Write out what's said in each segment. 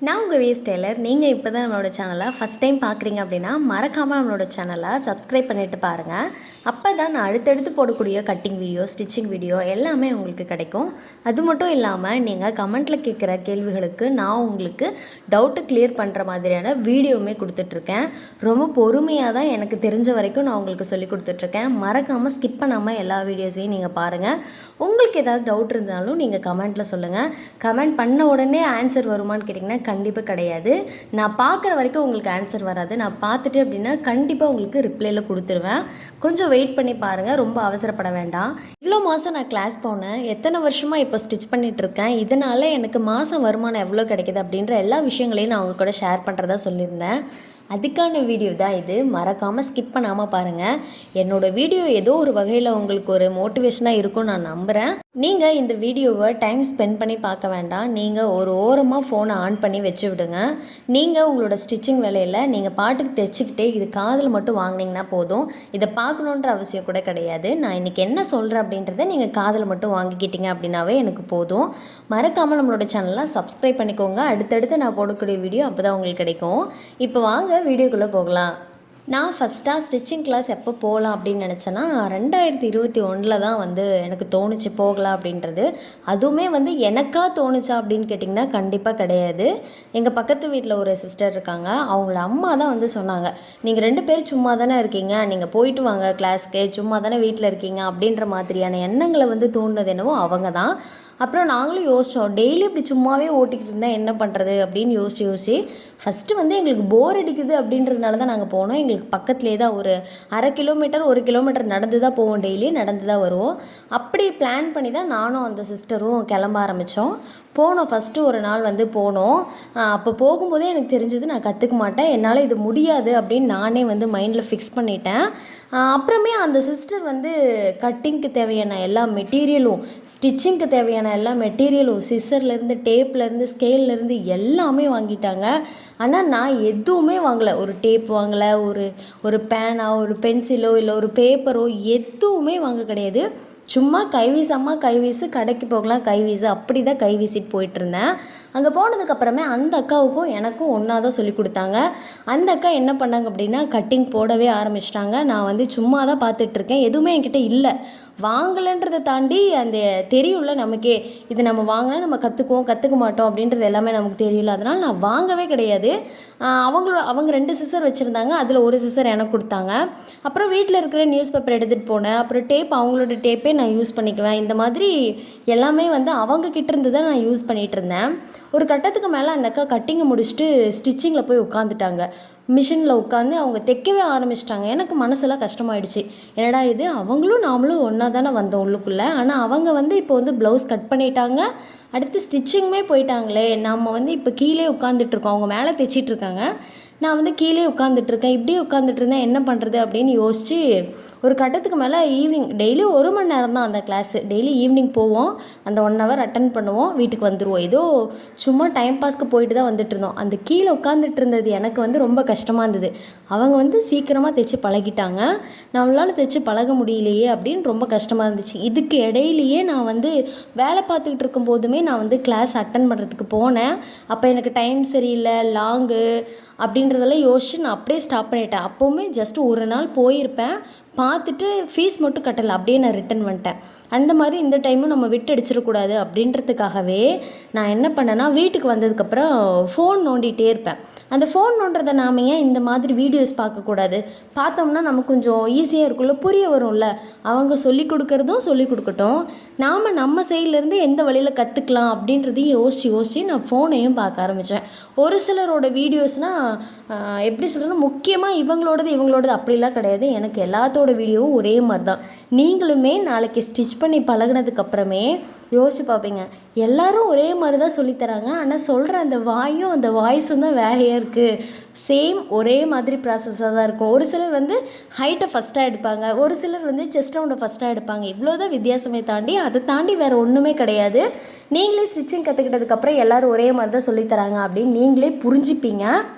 நான் உங்கள் ways Taylor. நீங்கள் இப்போ தான் நம்மளோட சேனலை ஃபஸ்ட் டைம் பார்க்குறீங்க அப்படின்னா மறக்காமல் நம்மளோட சேனலை சப்ஸ்கிரைப் பண்ணிவிட்டு பாருங்கள். அப்போ தான் நான் அடுத்தடுத்து போடக்கூடிய கட்டிங் வீடியோ, ஸ்டிச்சிங் வீடியோ எல்லாமே உங்களுக்கு கிடைக்கும். அது மட்டும் இல்லாமல் நீங்கள் கமெண்ட்டில் கேட்குற கேள்விகளுக்கு நான் உங்களுக்கு டவுட்டு கிளியர் பண்ணுற மாதிரியான வீடியோவுமே கொடுத்துட்ருக்கேன். ரொம்ப பொறுமையாக தான் எனக்கு தெரிஞ்ச வரைக்கும் நான் உங்களுக்கு சொல்லி கொடுத்துட்ருக்கேன். மறக்காமல் ஸ்கிப் பண்ணாமல் எல்லா வீடியோஸையும் நீங்கள் பாருங்கள். உங்களுக்கு ஏதாவது டவுட் இருந்தாலும் நீங்கள் கமெண்ட்டில் சொல்லுங்கள். கமெண்ட் பண்ண உடனே ஆன்சர் வருமானு கேட்டிங்கன்னா கண்டிப்பாக கிடையாது. நான் பார்க்குற வரைக்கும் உங்களுக்கு ஆன்சர் வராது. நான் பார்த்துட்டு அப்படின்னா கண்டிப்பாக உங்களுக்கு ரிப்ளையில் கொடுத்துருவேன். கொஞ்சம் வெயிட் பண்ணி பாருங்கள், ரொம்ப அவசரப்பட வேண்டாம். இவ்வளோ மாதம் நான் கிளாஸ் போனேன், எத்தனை வருஷமாக இப்போ ஸ்டிச் பண்ணிகிட்ருக்கேன், இதனால் எனக்கு மாதம் வருமானம் எவ்வளோ கிடைக்கிது அப்படின்ற எல்லா விஷயங்களையும் நான் உங்கள் கூட ஷேர் பண்ணுறதா சொல்லியிருந்தேன். அதுக்கான வீடியோ தான் இது. மறக்காமல் ஸ்கிப் பண்ணாமல் பாருங்கள். என்னோடய வீடியோ ஏதோ ஒரு வகையில் உங்களுக்கு ஒரு மோட்டிவேஷனாக இருக்கும்னு நான் நம்புகிறேன். நீங்கள் இந்த வீடியோவை டைம் ஸ்பெண்ட் பண்ணி பார்க்க வேண்டாம். நீங்கள் ஒரு ஓரமாக ஃபோனை ஆன் பண்ணி வச்சு விடுங்க. நீங்கள் உங்களோட ஸ்டிச்சிங் வேலையில் நீங்கள் பாட்டுக்கு தைச்சிக்கிட்டே இது காதில் மட்டும் வாங்கினீங்கன்னா போதும். இதை பார்க்கணுன்ற அவசியம் கூட கிடையாது. நான் இன்றைக்கி என்ன சொல்கிறேன் அப்படின்றத நீங்கள் காதில் மட்டும் வாங்கிக்கிட்டீங்க அப்படின்னாவே எனக்கு போதும். மறக்காமல் நம்மளோட சேனலை சப்ஸ்கிரைப் பண்ணிக்கோங்க. அடுத்தடுத்து நான் போடக்கூடிய வீடியோ அப்போ தான் உங்களுக்கு கிடைக்கும். இப்போ வாங்க வீடியோக்குள்ளே போகலாம். நான் ஃபஸ்ட்டாக ஸ்டிச்சிங் கிளாஸ் எப்போ போகலாம் அப்படின்னு நினச்சேன்னா 2021 தான் எனக்கு தோணுச்சு போகலாம் அப்படின்றது. அதுவுமே எனக்காக தோணுச்சா அப்படின்னு கேட்டிங்கன்னா கண்டிப்பாக கிடையாது. எங்கள் பக்கத்து வீட்டில் ஒரு சிஸ்டர் இருக்காங்க, அவங்களோட அம்மா தான் சொன்னாங்க, நீங்கள் 2 பேர் சும்மா தானே இருக்கீங்க, நீங்கள் போயிட்டு வாங்க கிளாஸ்க்கு, சும்மா தானே வீட்டில் இருக்கீங்க அப்படின்ற மாதிரியான எண்ணங்களை தோணுனது என்னவோ அவங்க தான். அப்புறம் நாங்களும் யோசித்தோம், டெய்லி இப்படி சும்மாவே ஓட்டிக்கிட்டு இருந்தால் என்ன பண்ணுறது அப்படின்னு யோசித்து ஃபஸ்ட்டு எங்களுக்கு போர் அடிக்குது அப்படின்றதுனால தான் நாங்கள் போனோம். எங்களுக்கு பக்கத்துலேயே தான் ஒரு 1/2 கிலோமீட்டர் 1 கிலோமீட்டர் நடந்து தான் போவோம், டெய்லி நடந்து தான் வருவோம். அப்படி பிளான் பண்ணி தான் நானும் அந்த சிஸ்டரும் கிளம்ப ஆரம்பித்தோம். போனோம். ஃபஸ்ட்டு ஒரு நாள் போனோம். அப்போ போகும்போதே எனக்கு தெரிஞ்சது நான் கற்றுக்க மாட்டேன், என்னால் இது முடியாது அப்படின்னு நானே மைண்டில் ஃபிக்ஸ் பண்ணிட்டேன். அப்புறமே அந்த சிஸ்டர் கட்டிங்க்கு தேவையான எல்லா மெட்டீரியலும், ஸ்டிச்சிங்க்கு தேவையான எல்லா மெட்டீரியலும், சிசர்லேருந்து டேப்லேருந்து ஸ்கேல்லேருந்து எல்லாமே வாங்கிட்டாங்க. ஆனால் நான் எதுவுமே வாங்கலை. ஒரு டேப் வாங்கலை, ஒரு பேனா, ஒரு பென்சிலோ இல்லை ஒரு பேப்பரோ எதுவுமே வாங்க கிடையாது. சும்மா கைவீசு, அம்மா கைவீசு, கடைக்கு போகலாம் கைவீசு, அப்படி தான் கை வீசிட்டு போயிட்டுருந்தேன். அங்கே போனதுக்கப்புறமே அந்த அக்காவுக்கும் எனக்கும் ஒன்றா தான் சொல்லி கொடுத்தாங்க. அந்த அக்கா என்ன பண்ணாங்க அப்படின்னா கட்டிங் போடவே ஆரம்பிச்சிட்டாங்க. நான் சும்மா தான் பார்த்துட்ருக்கேன், எதுவுமே என்கிட்ட இல்லை. வாங்கலைன்றதை தாண்டி அந்த தெரியும்ல நமக்கே, இது நம்ம வாங்கினா நம்ம கற்றுக்க மாட்டோம் அப்படின்றது எல்லாமே நமக்கு தெரியல. அதனால் நான் வாங்கவே கிடையாது. அவங்க 2 சிசர் வச்சுருந்தாங்க, அதில் ஒரு சிசர் எனக்கு கொடுத்தாங்க. அப்புறம் வீட்டில் இருக்கிற நியூஸ் பேப்பர் எடுத்துகிட்டு போனேன். அப்புறம் டேப், அவங்களோட டேப்பே நான் யூஸ் பண்ணிக்குவேன். இந்த மாதிரி எல்லாமே அவங்க கிட்ட இருந்து தான் நான் யூஸ் பண்ணிகிட்டு இருந்தேன். ஒரு கட்டத்துக்கு மேலே அந்த அக்கா கட்டிங்கை முடிச்சுட்டு ஸ்டிச்சிங்கில் போய் உட்காந்துட்டாங்க. மிஷினில் உட்காந்து அவங்க தைக்கவே ஆரம்பிச்சிட்டாங்க. எனக்கு மனசெல்லாம் கஷ்டமாயிடுச்சு. என்னடா இது, அவங்களும் நாமளும் ஒன்றா தானே வந்தோம் உள்ளுக்குள்ளே, ஆனால் அவங்க இப்போ ப்ளவுஸ் கட் பண்ணிட்டாங்க, அடுத்து ஸ்டிச்சிங்குமே போயிட்டாங்களே. நம்ம இப்போ கீழே உட்காந்துட்ருக்கோம், அவங்க மேலே தைச்சிட்ருக்காங்க, நான் கீழே உட்காந்துட்ருக்கேன். இப்படியே உட்காந்துட்டு இருந்தேன், என்ன பண்ணுறது அப்படின்னு யோசித்து ஒரு கட்டத்துக்கு மேலே ஈவினிங் டெய்லி 1 மணி நேரம் தான் அந்த கிளாஸு. டெய்லி ஈவினிங் போவோம், அந்த 1 ஹவர் அட்டன் பண்ணுவோம், வீட்டுக்கு வந்துடுவோம். ஏதோ சும்மா டைம் பாஸ்க்கு போயிட்டு தான் வந்துட்டு இருந்தோம். அந்த கீழே உட்காந்துட்டு இருந்தது எனக்கு ரொம்ப கஷ்டமாக இருந்தது. அவங்க சீக்கிரமாக தைச்சி பழகிட்டாங்க, நம்மளால் தைச்சி பழக முடியலையே அப்படின்னு ரொம்ப கஷ்டமாக இருந்துச்சு. இதுக்கு இடையிலையே நான் வேலை பார்த்துக்கிட்டு இருக்கும் போதுமே நான் கிளாஸ் அட்டன் பண்ணுறதுக்கு போனேன். அப்போ எனக்கு டைம் சரியில்லை, லாங்கு அப்படின்றதெல்லாம் யோசித்து நான் அப்படியே ஸ்டாப் பண்ணிட்டேன். அப்போவுமே ஜஸ்ட்டு ஒரு நாள் போயிருப்பேன், பார்த்துட்டு ஃபீஸ் மட்டும் கட்டலை, அப்படியே நான் ரிட்டன் வந்துட்டேன். அந்த மாதிரி இந்த டைமும் நம்ம விட்டு அடிச்சிடக்கூடாது அப்படின்றதுக்காகவே நான் என்ன பண்ணேன்னா, வீட்டுக்கு வந்ததுக்கப்புறம் ஃபோன் நோண்டிகிட்டே இருப்பேன். அந்த ஃபோன் நோண்டுறத நாம் ஏன் இந்த மாதிரி வீடியோஸ் பார்க்கக்கூடாது? பார்த்தோம்னா நமக்கு கொஞ்சம் ஈஸியாக இருக்கும்ல, புரிய வரும்ல. அவங்க சொல்லி கொடுக்குறதும் சொல்லி கொடுக்கட்டும், நம்ம சைட்லேருந்து எந்த வழியில் கற்றுக்கலாம் அப்படின்றதையும் யோசித்து நான் ஃபோனையும் பார்க்க ஆரம்பித்தேன். ஒரு சிலரோட வீடியோஸ்னால் எப்படி சொல்கிறேன்னா, முக்கியமாக இவங்களோடது அப்படிலாம் கிடையாது. எனக்கு எல்லாத்தோட வீடியோவும் ஒரே மாதிரி தான். நீங்களுமே நாளைக்கு ஸ்டிச் பண்ணி பழகினதுக்கப்புறமே யோசிச்சு பார்ப்பீங்க, எல்லோரும் ஒரே மாதிரி தான் சொல்லித்தராங்க, ஆனால் சொல்கிற அந்த வாயும் அந்த வாய்ஸும் தான் வேறையாக இருக்குது. சேம் ஒரே மாதிரி ப்ராசஸாக தான் இருக்கும். ஒரு சிலர் ஹைட்டை ஃபஸ்ட்டாக எடுப்பாங்க, ஒரு சிலர் செஸ்ட் ரவுண்டை ஃபஸ்ட்டாக எடுப்பாங்க. இவ்வளோ தான் வித்தியாசமே தாண்டி, அதை தாண்டி வேறு ஒன்றுமே கிடையாது. நீங்களே ஸ்டிச்சிங் கற்றுக்கிட்டதுக்கப்புறம் எல்லோரும் ஒரே மாதிரி தான் சொல்லித்தராங்க அப்படின்னு நீங்களே புரிஞ்சுப்பீங்க.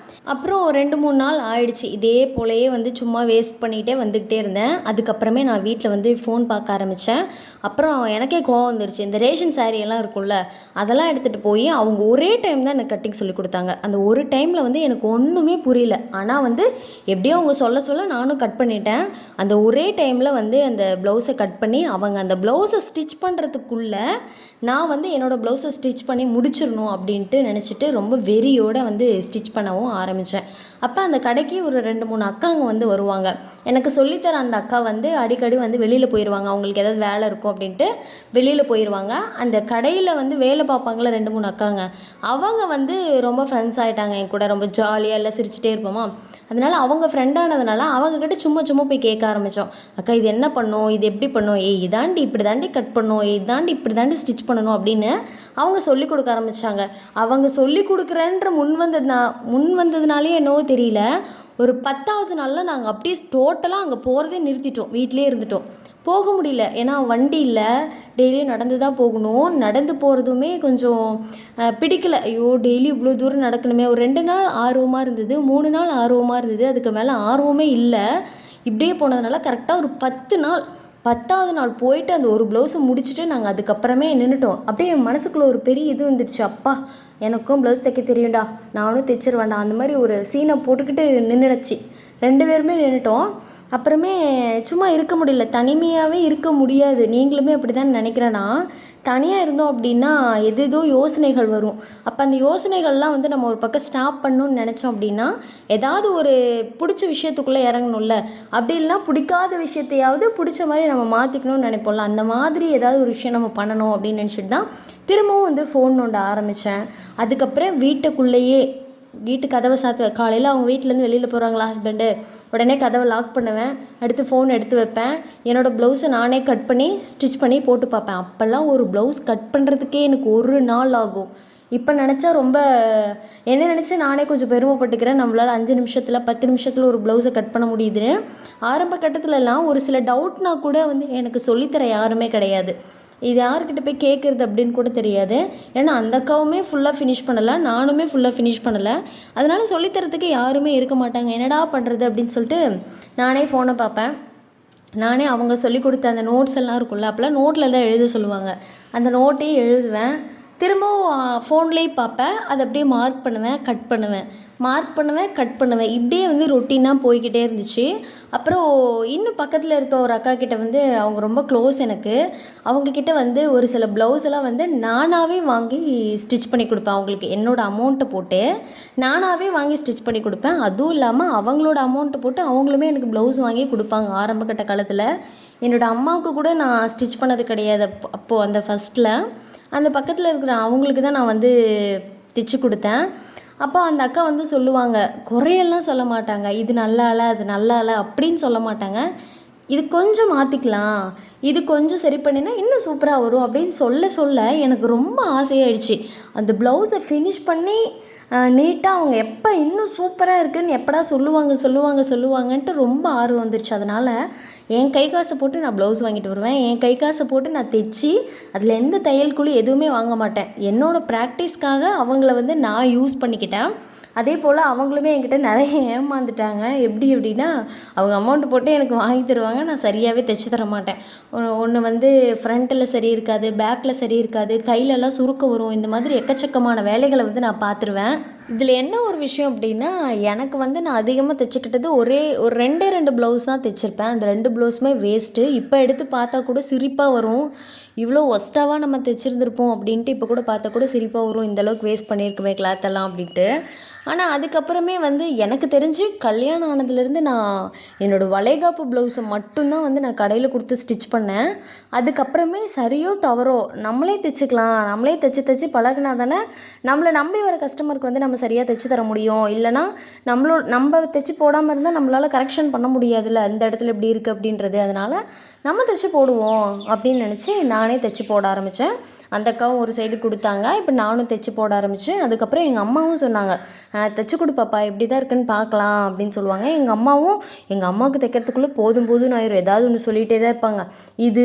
அப்புறம் 2-3 நாள் ஆயிடுச்சு, இதே போலயே சும்மா வேஸ்ட் பண்ணிகிட்டே வந்துக்கிட்டே இருந்தேன். அதுக்கப்புறமே நான் வீட்டில் ஃபோன் பார்க்க ஆரம்பித்தேன். அப்புறம் எனக்கே கோவம் வந்துருச்சு, இந்த ரேஷன் சாரீ எல்லாம் இருக்கும்ல, அதெல்லாம் எடுத்துகிட்டு போய் அவங்க ஒரே டைம் தான் எனக்கு கட்டிங் சொல்லி கொடுத்தாங்க. அந்த ஒரு டைமில் வந்து எனக்கு ஒன்றுமே புரியல. ஆனால் வந்து எப்படியோ அவங்க சொல்ல சொல்ல நானும் கட் பண்ணிட்டேன். அந்த ஒரே டைமில் வந்து அந்த ப்ளவுஸை கட் பண்ணி அவங்க அந்த ப்ளவுஸை ஸ்டிச் பண்ணுறதுக்குள்ளே நான் வந்து என்னோடய ப்ளவுஸை ஸ்டிச் பண்ணி முடிச்சிடணும் அப்படின்ட்டு நினச்சிட்டு ரொம்ப வெறியோடு வந்து ஸ்டிச் பண்ணவும் ஆரம்பித்தேன். அப்போ அந்த கடைக்கு ஒரு 2-3 அக்காங்க வந்து வருவாங்க. எனக்கு சொல்லித்தர அந்த அக்கா வந்து அடிக்கடி வந்து வெளியில் போயிடுவாங்க. அவங்களுக்கு ஏதாவது வேலை இருக்கும் அப்படின்ட்டு வெளியில் போயிடுவாங்க. அந்த கடையில் வந்து வேலை பார்ப்பாங்கள 2-3 அக்காங்க, அவங்க வந்து ரொம்ப ஃப்ரெண்ட்ஸ் ஆகிட்டாங்க என் கூட. ரொம்ப ஜாலியாக எல்லாம் சிரிச்சிட்டே இருப்போமா. அதனால் அவங்க ஃப்ரெண்டானதுனால அவங்கக்கிட்ட சும்மா போய் கேட்க ஆரம்பித்தோம். அக்கா இது என்ன பண்ணும், இது எப்படி பண்ணும், இதாண்டி இப்படி தாண்டி கட் பண்ணும், இதாண்டி இப்படி தாண்டி ஸ்டிச் பண்ணணும் அப்படின்னு அவங்க சொல்லி கொடுக்க ஆரம்பித்தாங்க. அவங்க சொல்லி கொடுக்குறேன்ற முன் வந்ததுனாலே என்னவோ தெரியல, ஒரு 10வது நாளில் நாங்கள் அப்படியே டோட்டலாக அங்கே போகிறதே நிறுத்திட்டோம். வீட்டிலே இருந்துட்டோம். போக முடியல. ஏன்னா வண்டி இல்லை, டெய்லியும் நடந்து தான் போகணும். நடந்து போகிறதுமே கொஞ்சம் பிடிக்கல. ஐயோ டெய்லி இவ்வளோ தூரம் நடக்கணுமே. ஒரு 2 நாள் ஆர்வமாக இருந்தது, 3 நாள் ஆர்வமாக இருந்தது, அதுக்கு மேலே ஆர்வமே இல்லை. இப்படியே போனதுனால கரெக்டாக ஒரு 10 நாள், 10வது நாள் போயிட்டு அந்த ஒரு ப்ளவுஸை முடிச்சுட்டு நாங்கள் அதுக்கப்புறமே நின்றுட்டோம். அப்படியே மனசுக்குள்ளே ஒரு பெரிய இது வந்துடுச்சு. அப்பா எனக்கும் ப்ளவுஸ் தைக்க தெரியும்டா, நானும் தைச்சிருவேன்டா, அந்த மாதிரி ஒரு சீனை போட்டுக்கிட்டு நின்றுடுச்சு. 2 பேருமே நின்றுட்டோம். அப்புறமே சும்மா இருக்க முடியல, தனிமையாகவே இருக்க முடியாது. நீங்களுமே அப்படி தான் நினைக்கிறேன்னா, தனியாக இருந்தோம் அப்படின்னா எதேதோ யோசனைகள் வரும். அப்போ அந்த யோசனைகள்லாம் வந்து நம்ம ஒரு பக்கம் ஸ்டாப் பண்ணணும்னு நினச்சோம் அப்படின்னா, ஏதாவது ஒரு பிடிச்ச விஷயத்துக்குள்ளே இறங்கணும்ல. அப்படி இல்லைனா பிடிக்காத விஷயத்தையாவது பிடிச்ச மாதிரி நம்ம மாற்றிக்கணும்னு நினைப்போம்ல. அந்த மாதிரி ஏதாவது ஒரு விஷயம் நம்ம பண்ணணும் அப்படின்னு நினச்சிட்டு தான் திரும்பவும் வந்து ஃபோன் நோண்ட ஆரம்பித்தேன். அதுக்கப்புறம் வீட்டு கதவை சாத்துவேன். காலையில் அவங்க வீட்டிலேருந்து வெளியில் போகிறாங்களா ஹஸ்பண்டு, உடனே கதவை லாக் பண்ணுவேன். அடுத்து ஃபோன் எடுத்து வைப்பேன். என்னோடய ப்ளவுஸை நானே கட் பண்ணி ஸ்டிச் பண்ணி போட்டு பார்ப்பேன். அப்போல்லாம் ஒரு ப்ளவுஸ் கட் பண்ணுறதுக்கே எனக்கு 1 நாள் ஆகும். இப்போ நினச்சா ரொம்ப என்ன நினச்சா நானே கொஞ்சம் பெருமைப்பட்டுக்கிறேன். நம்மளால் 5 நிமிஷத்தில் 10 நிமிஷத்தில் ஒரு ப்ளவுஸை கட் பண்ண முடியுதுன்னு. ஆரம்ப கட்டத்துலலாம் ஒரு சில டவுட்னா கூட வந்து எனக்கு சொல்லித்தர யாருமே கிடையாது. இது யார்கிட்ட போய் கேட்குறது அப்படின்னு கூட தெரியாது. ஏன்னா அந்த அக்காவுமே ஃபுல்லாக ஃபினிஷ் பண்ணலை, நானுமே ஃபுல்லாக ஃபினிஷ் பண்ணலை. அதனால் சொல்லித்தரத்துக்கு யாருமே இருக்க மாட்டாங்க. என்னடா பண்ணுறது அப்படின்னு சொல்லிட்டு நானே ஃபோனை பார்ப்பேன். நானே அவங்க சொல்லி கொடுத்த அந்த நோட்ஸ் எல்லாம் இருக்கும்ல, அப்போல்லாம் நோட்டில் தான் எழுத சொல்லுவாங்க. அந்த நோட்டையும் எழுதுவேன். திரும்பவும் ஃபோன்லேயே பார்ப்பேன். அதை அப்படியே மார்க் பண்ணுவேன், கட் பண்ணுவேன். இப்படியே வந்து ரொட்டீனாக போய்கிட்டே இருந்துச்சு. அப்புறம் இன்னும் பக்கத்தில் இருக்க ஒரு அக்கா கிட்ட வந்து அவங்க ரொம்ப க்ளோஸ் எனக்கு. அவங்கக்கிட்ட வந்து ஒரு சில ப்ளவுஸ் எல்லாம் வந்து நானாகவே வாங்கி ஸ்டிச் பண்ணி கொடுப்பேன். அவங்களுக்கு என்னோடய அமௌண்ட்டை போட்டு நானாகவே வாங்கி ஸ்டிச் பண்ணி கொடுப்பேன். அதுவும் இல்லாமல் அவங்களோட அமௌண்ட்டை போட்டு அவங்களுமே எனக்கு ப்ளவுஸ் வாங்கி கொடுப்பாங்க. ஆரம்ப கட்ட காலத்தில் என்னோடய அம்மாவுக்கு கூட நான் ஸ்டிச் பண்ணது கிடையாது. அப்போது அந்த ஃபஸ்ட்டில் அந்த பக்கத்தில் இருக்கிற அவங்களுக்கு தான் நான் வந்து தைச்சி கொடுத்தேன். அப்போ அந்த அக்கா வந்து சொல்லுவாங்க, குறையெல்லாம் சொல்ல மாட்டாங்க. இது நல்லா இல்லை, அது நல்லா இல்லை அப்படின்னு சொல்ல மாட்டாங்க. இது கொஞ்சம் மாற்றிக்கலாம், இது கொஞ்சம் சரி பண்ணினா இன்னும் சூப்பராக வரும் அப்படின்னு சொல்ல எனக்கு ரொம்ப ஆசையாயிடுச்சு. அந்த ப்ளவுஸை ஃபினிஷ் பண்ணி நீட்டாக அவங்க எப்போ இன்னும் சூப்பராக இருக்குதுன்னு எப்படா சொல்லுவாங்கன்ட்டு ரொம்ப ஆர்வம் வந்துருச்சு. அதனால் என் கை காசை போட்டு நான் ப்ளவுஸ் வாங்கிட்டு வருவேன். என் கை காசை போட்டு நான் தைச்சி அதில் எந்த தையல் கூலி எதுவுமே வாங்க மாட்டேன். என்னோடய ப்ராக்டிஸ்க்காக அவங்கள வந்து நான் யூஸ் பண்ணிக்கிட்டேன். அதே போல் அவங்களுமே என்கிட்ட நிறைய ஏமாந்துட்டாங்க. எப்படின்னா அவங்க அமௌண்ட்டு போட்டு எனக்கு வாங்கி தருவாங்க, நான் சரியாகவே தைச்சி தர மாட்டேன். ஒன்று வந்து ஃப்ரண்ட்டில் சரி இருக்காது, பேக்கில் சரி இருக்காது, கையிலலாம் சுருக்கம் வரும். இந்த மாதிரி எக்கச்சக்கமான வேலைகளை வந்து நான் பார்த்துருவேன். இதில் என்ன ஒரு விஷயம் அப்படின்னா, எனக்கு வந்து நான் அதிகமாக தைச்சிக்கிட்டது ஒரு 2 ப்ளவுஸ் தான் தைச்சிருப்பேன். அந்த 2 ப்ளவுஸுமே வேஸ்ட்டு. இப்போ எடுத்து பார்த்தா கூட சிரிப்பாக வரும். இவ்வளோ ஒஸ்ட்டாவாக நம்ம தைச்சிருந்துருப்போம் அப்படின்ட்டு இப்போ கூட பார்த்தா கூட சிரிப்பாக வரும். இந்தளவுக்கு வேஸ்ட் பண்ணியிருக்குமே கிளாத்தெல்லாம் அப்படின்ட்டு. ஆனால் அதுக்கப்புறமே வந்து எனக்கு தெரிஞ்சு கல்யாணம் ஆனதுலேருந்து நான் என்னோடய வளைகாப்பு ப்ளவுஸை மட்டும்தான் வந்து நான் கடையில் கொடுத்து ஸ்டிச் பண்ணேன். அதுக்கப்புறமே சரியோ தவறோ நம்மளே தைச்சிக்கலாம், நம்மளே தைச்சி பழகினா தானே நம்மளை நம்பி வர கஸ்டமருக்கு வந்து நம்ம சரியாக தைச்சி தர முடியும். இல்லைனா நம்ம தைச்சி போடாமல் இருந்தால் நம்மளால் கரெக்ஷன் பண்ண முடியாதுல்ல, இந்த இடத்துல இப்படி இருக்குது அப்படின்றது. அதனால் நம்ம தைச்சி போடுவோம் அப்படின்னு நினச்சி நானே தைச்சி போட ஆரம்பித்தேன். அந்த அக்காவும் ஒரு சைடு கொடுத்தாங்க. இப்போ நானும் தைச்சி போட ஆரம்பித்தேன். அதுக்கப்புறம் எங்கள் அம்மாவும் சொன்னாங்க, தைச்சி கொடு பாப்பா, எப்படி தான் இருக்குன்னு பார்க்கலாம் அப்படின்னு சொல்லுவாங்க. எங்கள் அம்மாவுக்கு தைக்கிறதுக்குள்ளே போதும்னு ஆயிரும். ஏதாவது ஒன்று சொல்லிகிட்டே தான் இருப்பாங்க. இது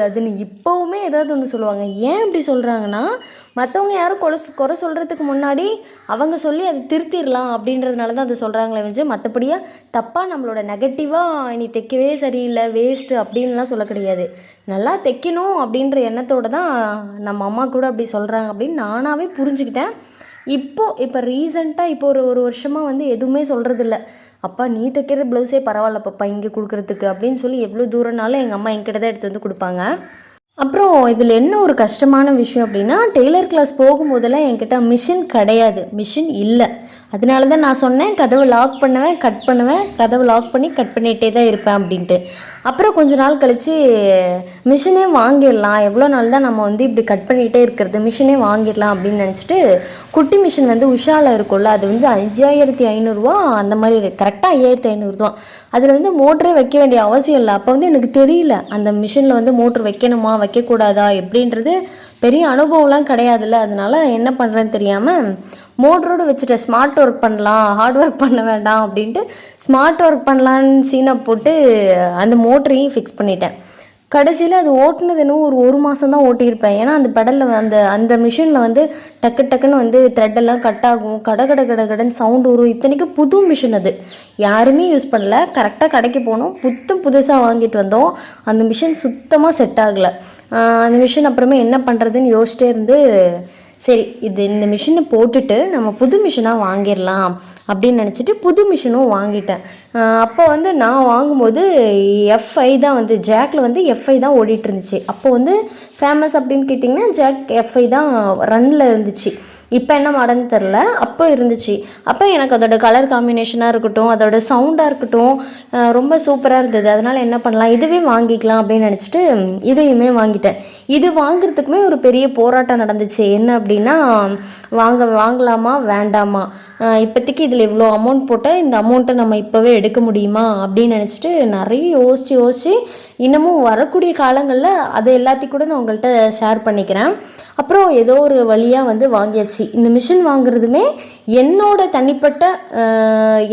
அதுன்னு இப்போவுமே ஏதாவது ஒன்று சொல்லுவாங்க. ஏன் இப்படி சொல்கிறாங்கன்னா, மற்றவங்க யாரும் குறை சொல்கிறதுக்கு முன்னாடி அவங்க சொல்லி அதை திருத்திடலாம் அப்படின்றதுனால தான் அதை சொல்கிறாங்களே வந்து மற்றபடியாக தப்பாக நம்மளோட நெகட்டிவாக நீ தைக்கவே சரியில்லை வேஸ்ட்டு அப்படின்லாம் சொல்ல கிடையாது. நல்லா தைக்கணும் அப்படின்ற எண்ணத்தோடு தான் நம்ம அம்மா கூட அப்படி சொல்கிறாங்க அப்படின்னு நானாகவே புரிஞ்சுக்கிட்டேன். இப்போ ரீசெண்டாக இப்போ ஒரு வருஷமாக வந்து எதுவுமே சொல்கிறதில்ல. அப்பா நீ தைக்கிற ப்ளவுஸே பரவாயில்ல பாப்பா இங்கே கொடுக்குறதுக்கு அப்படின்னு சொல்லி எவ்வளோ தூரம்னாலும் எங்கள் அம்மா என்கிட்ட தான் எடுத்து வந்து கொடுப்பாங்க. அப்புறம் இதில் என்ன ஒரு கஷ்டமான விஷயம் அப்படின்னா, டெய்லர் கிளாஸ் போகும்போதெல்லாம் என்கிட்ட மிஷின் கிடையாது, மிஷின் இல்லை. அதனால தான் நான் சொன்னேன் கதவை லாக் பண்ணுவேன் கட் பண்ணுவேன், கதவை லாக் பண்ணி கட் பண்ணிகிட்டே தான் இருப்பேன் அப்படின்ட்டு. அப்புறம் கொஞ்ச நாள் கழித்து மிஷினே வாங்கிடலாம், எவ்வளோ நாள் தான் நம்ம வந்து இப்படி கட் பண்ணிகிட்டே இருக்கிறது, மிஷினே வாங்கிடலாம் அப்படின்னு நினச்சிட்டு குட்டி மிஷின் வந்து உஷாவில் இருக்கும்ல, அது வந்து 5500 அந்த மாதிரி, கரெக்டாக 5500 தான். அதில் வந்து மோட்டரே வைக்க வேண்டிய அவசியம் இல்லை. அப்போ வந்து எனக்கு தெரியல அந்த மிஷினில் வந்து மோட்ரு வைக்கணுமா வைக்கக்கூடாதா எப்படின்றது பெரிய அனுபவம்லாம் கிடையாதுல்ல. அதனால என்ன பண்ணுறேன்னு தெரியாமல் மோட்டரோடு வச்சுட்டேன். ஸ்மார்ட் ஒர்க் பண்ணலாம், ஹார்ட் ஒர்க் பண்ண வேண்டாம் அப்படின்ட்டு ஸ்மார்ட் ஒர்க் பண்ணலான்னு சீனை போட்டு அந்த மோட்டரையும் ஃபிக்ஸ் பண்ணிட்டேன். கடைசியில் அது ஓட்டுனது இன்னும் ஒரு மாதம் தான் ஓட்டியிருப்பேன். ஏன்னா அந்த பெடலில் அந்த மிஷினில் வந்து டக்குன்னு வந்து த்ரெட்டெல்லாம் கட் ஆகும், கடன்னு சவுண்டு வரும். இத்தனைக்கும் புது மிஷின், அது யாருமே யூஸ் பண்ணல. கரெக்டாக கடைக்கு போனோம், புதுசாக வாங்கிட்டு வந்தோம். அந்த மிஷின் சுத்தமாக செட் ஆகலை. அந்த மிஷின் அப்புறமே என்ன பண்ணுறதுன்னு யோசிச்சிட்டே இருந்து சரி இந்த மிஷினை போட்டுட்டு நம்ம புது மிஷினாக வாங்கிடலாம் அப்படின்னு நினச்சிட்டு புது மிஷினும் வாங்கிட்டேன். அப்போ வந்து நான் வாங்கும்போது F5 தான் வந்து ஜாக்கில் வந்து F5 தான் ஓடிட்டு இருந்துச்சு. அப்போ வந்து ஃபேமஸ் அப்படின்னு கேட்டிங்கன்னா ஜாக் F5 தான் ரன்னில் இருந்துச்சு. இப்போ என்ன மாடன்னு தெரில, அப்போ இருந்துச்சு. அப்போ எனக்கு அதோட கலர் காம்பினேஷனாக இருக்கட்டும், அதோட சவுண்டாக இருக்கட்டும், ரொம்ப சூப்பராக இருந்தது. அதனால் என்ன பண்ணலாம், இதுவே வாங்கிக்கலாம் அப்படின்னு நினச்சிட்டு இதையுமே வாங்கிட்டேன். இது வாங்குறதுக்குமே ஒரு பெரிய போராட்டம் நடந்துச்சு. என்ன அப்படின்னா, வாங்கலாமா வேண்டாமா, இப்போதைக்கு இதில் இவ்வளோ அமௌண்ட் போட்டால் இந்த அமௌண்ட்டை நம்ம இப்போவே எடுக்க முடியுமா அப்படின்னு நினச்சிட்டு நிறைய யோசித்து இன்னமும் வரக்கூடிய காலங்களில் அதை எல்லாத்தையும் கூட நான் உங்கள்கிட்ட ஷேர் பண்ணிக்கிறேன். அப்புறம் ஏதோ ஒரு வழியாக வந்து வாங்கியாச்சு. இந்த மிஷின் வாங்குறதுமே என்னோட தனிப்பட்ட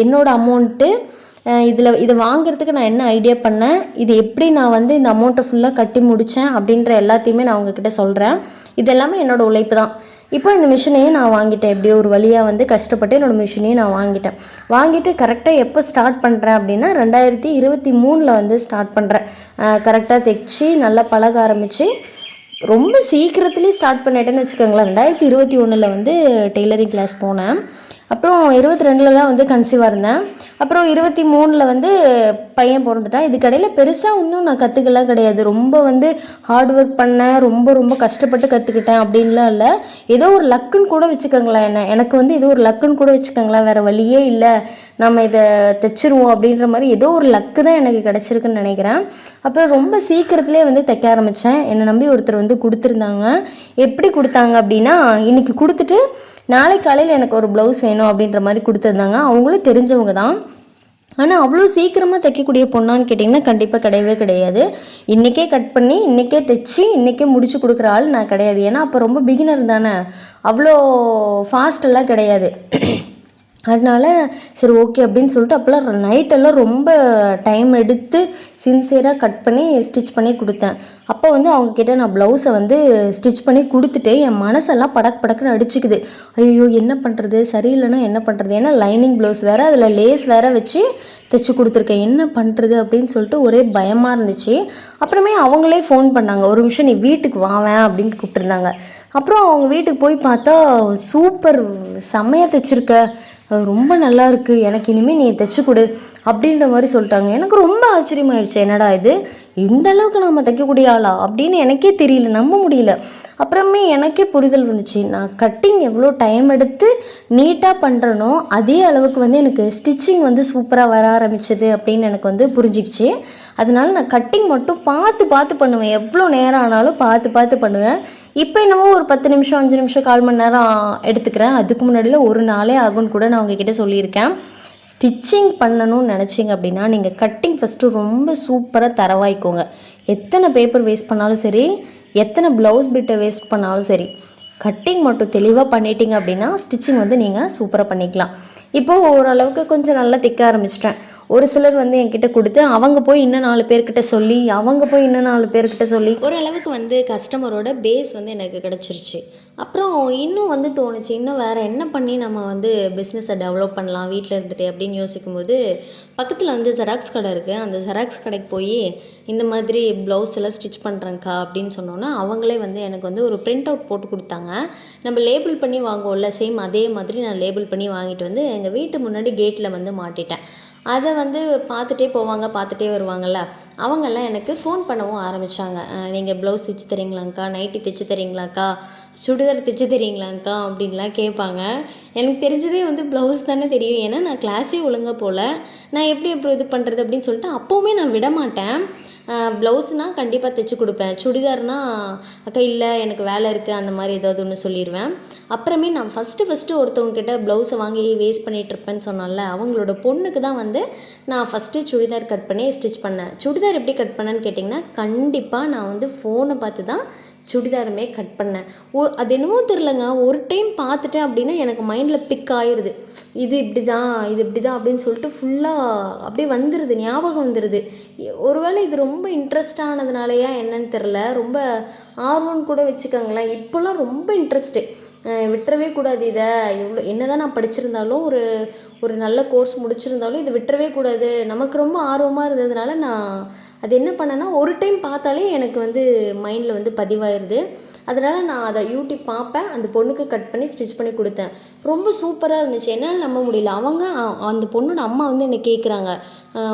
என்னோட அமௌண்ட்டு. இதை வாங்குறதுக்கு நான் என்ன ஐடியா பண்ணேன், இது எப்படி நான் வந்து இந்த அமௌண்ட்டை ஃபுல்லாக கட்டி முடித்தேன் அப்படின்ற எல்லாத்தையுமே நான் உங்ககிட்ட சொல்கிறேன். இது எல்லாமே என்னோடய உழைப்பு தான். இப்போ இந்த மிஷினையும் நான் வாங்கிட்டேன். எப்படியோ ஒரு வழியாக வந்து கஷ்டப்பட்டு என்னோடய மிஷினையும் நான் வாங்கிட்டு கரெக்டாக எப்போ ஸ்டார்ட் பண்ணுறேன் அப்படின்னா 2023 வந்து ஸ்டார்ட் பண்ணுறேன். கரெக்டாக தைச்சி நல்லா பழக ஆரம்பித்து ரொம்ப சீக்கிரத்துலேயே ஸ்டார்ட் பண்ணிட்டேன்னு வச்சுக்கோங்களேன். 2021 வந்து டெய்லரிங் கிளாஸ் போனேன். அப்புறம் 22 தான் வந்து கன்சீவாக இருந்தேன். அப்புறம் 23 வந்து பையன் பிறந்துட்டான். இதுக்கடையில் பெருசாக ஒன்றும் நான் கற்றுக்கலாம் கிடையாது. ரொம்ப வந்து ஹார்ட் ஒர்க் பண்ணேன், ரொம்ப கஷ்டப்பட்டு கற்றுக்கிட்டேன் அப்படின்லாம் இல்லை. ஏதோ ஒரு லக்குன்னு கூட வச்சுக்கோங்களேன். எனக்கு வந்து ஏதோ ஒரு லக்குன்னு கூட வச்சுக்கோங்களேன். வேறு வழியே இல்லை, நம்ம இதை தைச்சிருவோம் அப்படின்ற மாதிரி ஏதோ ஒரு லக்கு தான் எனக்கு கிடச்சிருக்குன்னு நினைக்கிறேன். அப்புறம் ரொம்ப சீக்கிரத்துலேயே வந்து தைக்க ஆரம்பித்தேன். என்னை நம்பி ஒருத்தர் வந்து கொடுத்துருந்தாங்க. எப்படி கொடுத்தாங்க அப்படின்னா, இன்றைக்கி கொடுத்துட்டு நாளை காலையில் எனக்கு ஒரு ப்ளவுஸ் வேணும் அப்படின்ற மாதிரி கொடுத்துருந்தாங்க. அவங்களும் தெரிஞ்சவங்க தான். ஆனால் அவ்வளோ சீக்கிரமாக தைக்கக்கூடிய பொண்ணான்னு கேட்டிங்கன்னா கண்டிப்பாக கிடையவே கிடையாது. இன்றைக்கே கட் பண்ணி இன்றைக்கே தைச்சி இன்றைக்கே முடிச்சு கொடுக்குற ஆள் நான் கிடையாது. ஏன்னா அப்போ ரொம்ப பிகினர் தானே, அவ்வளோ ஃபாஸ்டெல்லாம் கிடையாது. அதனால சரி ஓகே அப்படின்னு சொல்லிட்டு அப்போல்லாம் நைட்டெல்லாம் ரொம்ப டைம் எடுத்து சின்சியராக கட் பண்ணி ஸ்டிச் பண்ணி கொடுத்தேன். அப்போ வந்து அவங்கக்கிட்ட நான் ப்ளவுஸை வந்து ஸ்டிச் பண்ணி கொடுத்துட்டு என் மனசெல்லாம் படக்குன்னு அடிச்சுக்குது. ஐயோ என்ன பண்ணுறது, சரியில்லைன்னா என்ன பண்ணுறது, ஏன்னா லைனிங் ப்ளவுஸ் வேறு, அதில் லேஸ் வேறு வச்சு தைச்சி கொடுத்துருக்கேன், என்ன பண்ணுறது அப்படின்னு சொல்லிட்டு ஒரே பயமாக இருந்துச்சு. அப்புறமே அவங்களே ஃபோன் பண்ணாங்க, ஒரு நிமிஷம் நீ வீட்டுக்கு வாவேன் அப்படின்னு கூப்பிட்டுருந்தாங்க. அப்புறம் அவங்க வீட்டுக்கு போய் பார்த்தா சூப்பர் செம்மையாக தைச்சிருக்க, ரொம்ப நல்லா இருக்குது, எனக்கு இனிமேல் நீ தைச்சி கொடு அப்படின்ற மாதிரி சொல்லிட்டாங்க. எனக்கு ரொம்ப ஆச்சரியமாயிடுச்சு, என்னடா இது இந்த அளவுக்கு நம்ம தைக்கக்கூடிய ஆளா அப்படின்னு எனக்கே தெரியல, நம்ப முடியல. அப்புறமே எனக்கே புரிதல் வந்துச்சு, நான் கட்டிங் எவ்வளோ டைம் எடுத்து நீட்டாக பண்ணுறனோ அதே அளவுக்கு வந்து எனக்கு ஸ்டிச்சிங் வந்து சூப்பராக வர ஆரம்பிச்சது அப்படின்னு எனக்கு வந்து புரிஞ்சிக்கிச்சு. அதனால நான் கட்டிங் மட்டும் பார்த்து பண்ணுவேன், எவ்வளோ நேரம் ஆனாலும் பார்த்து பண்ணுவேன். இப்போ என்னவோ ஒரு 10 நிமிஷம் 5 நிமிஷம் 1/4 மணி நேரம் எடுத்துக்கிறேன். அதுக்கு முன்னாடியில் ஒரு நாளே ஆகும்னு கூட நான் உங்ககிட்ட சொல்லியிருக்கேன். ஸ்டிச்சிங் பண்ணணும்னு நினச்சிங்க அப்படின்னா நீங்கள் கட்டிங் ஃபஸ்ட்டு ரொம்ப சூப்பராக தரவாய்க்கோங்க. எத்தனை பேப்பர் வேஸ்ட் பண்ணாலும் சரி, எத்தனை ப்ளவுஸ் பிட்டை வேஸ்ட் பண்ணாலும் சரி, கட்டிங் மட்டும் தெளிவாக பண்ணிட்டீங்க அப்படின்னா ஸ்டிச்சிங் வந்து நீங்கள் சூப்பராக பண்ணிக்கலாம். இப்போது ஓரளவுக்கு கொஞ்சம் நல்லா தைக்க ஆரம்பிச்சிட்டேன். ஒரு சிலர் வந்து என்கிட்ட கொடுத்து அவங்க போய் இன்னும் 4 பேர்கிட்ட சொல்லி ஓரளவுக்கு வந்து கஸ்டமரோட பேஸ் வந்து எனக்கு கிடச்சிருச்சு. அப்புறம் இன்னும் வந்து தோணுச்சு, இன்னும் வேறு என்ன பண்ணி நம்ம வந்து பிஸ்னஸை டெவலப் பண்ணலாம் வீட்டில் இருந்துட்டு அப்படின்னு யோசிக்கும்போது, பக்கத்தில் வந்து ஜெராக்ஸ் கடை இருக்குது. அந்த ஜெராக்ஸ் கடைக்கு போய் இந்த மாதிரி ப்ளவுஸ் எல்லாம் ஸ்டிச் பண்ணுறேங்க்கா அப்படின்னு சொன்னோன்னா, அவங்களே வந்து எனக்கு வந்து ஒரு பிரிண்ட் அவுட் போட்டு கொடுத்தாங்க. நம்ம லேபிள் பண்ணி வாங்குவோம்ல, சேம் அதே மாதிரி நான் லேபிள் பண்ணி வாங்கிட்டு வந்து எங்கள் வீட்டு முன்னாடி கேட்டில் வந்து மாட்டிட்டேன். அதை வந்து பார்த்துட்டே போவாங்க, பார்த்துட்டே வருவாங்கள்ல, அவங்கெல்லாம் எனக்கு ஃபோன் பண்ணவும் ஆரம்பித்தாங்க. நீங்கள் ப்ளவுஸ் தைச்சி தரீங்களாங்க்கா, நைட்டி தைச்சி தரீங்களாக்கா, சுடிதார் தைச்சி தரீங்களாங்க்கா அப்படின்லாம் கேட்பாங்க. எனக்கு தெரிஞ்சதே வந்து ப்ளவுஸ் தானே தெரியும். ஏன்னா நான் கிளாஸே ஒழுங்காக போகல. நான் எப்படி இது பண்ணுறது அப்படின்னு சொல்லிட்டு அப்போவுமே நான் விடமாட்டேன். ப்ளவுஸ்னால் கண்டிப்பாக தைச்சி கொடுப்பேன். சுடிதார்னால் அக்கா இல்லை எனக்கு வேலை இருக்குது அந்த மாதிரி ஏதாவது ஒன்று சொல்லிடுவேன். அப்புறமே நான் ஃபஸ்ட்டு ஒருத்தவங்கக்கிட்ட ப்ளவுஸை வாங்கி வேஸ்ட் பண்ணிகிட்ருப்பேன்னு சொன்னால, அவங்களோட பொண்ணுக்கு தான் வந்து நான் ஃபஸ்ட்டு சுடிதார் கட் பண்ணி ஸ்டிச் பண்ணேன். சுடிதார் எப்படி கட் பண்ணேன்னு கேட்டிங்கன்னா, கண்டிப்பாக நான் வந்து ஃபோனை பார்த்து தான் சுடிதாருமே கட் பண்ணேன். அது என்னமோ தெரிலங்க, ஒரு டைம் பார்த்துட்டேன் அப்படின்னா எனக்கு மைண்டில் பிக் ஆயிடுது. இது இப்படி தான் அப்படின்னு சொல்லிட்டு ஃபுல்லாக அப்படியே வந்துடுது, ஞாபகம் வந்துடுது. ஒருவேளை இது ரொம்ப இன்ட்ரெஸ்டானதுனாலயா என்னன்னு தெரில, ரொம்ப ஆர்வம்னு கூட வச்சுக்கோங்களேன். இப்போல்லாம் ரொம்ப இன்ட்ரெஸ்ட்டு, விட்டுறவே கூடாது. இதை என்ன தான் நான் படிச்சிருந்தாலும், ஒரு நல்ல கோர்ஸ் முடிச்சிருந்தாலும் இதை விட்டுறவே கூடாது. நமக்கு ரொம்ப ஆர்வமாக இருந்ததுனால நான் அது என்ன பண்ணேன்னா, ஒரு டைம் பார்த்தாலே எனக்கு வந்து மைண்டில் வந்து பதிவாயிருது. அதனால் நான் அதை யூடியூப் பார்ப்பேன், அந்த பொண்ணுக்கு கட் பண்ணி ஸ்டிச் பண்ணி கொடுத்தேன். ரொம்ப சூப்பராக இருந்துச்சு. என்னால் நம்ப முடியல. அந்த பொண்ணோட அம்மா வந்து என்னை கேட்குறாங்க,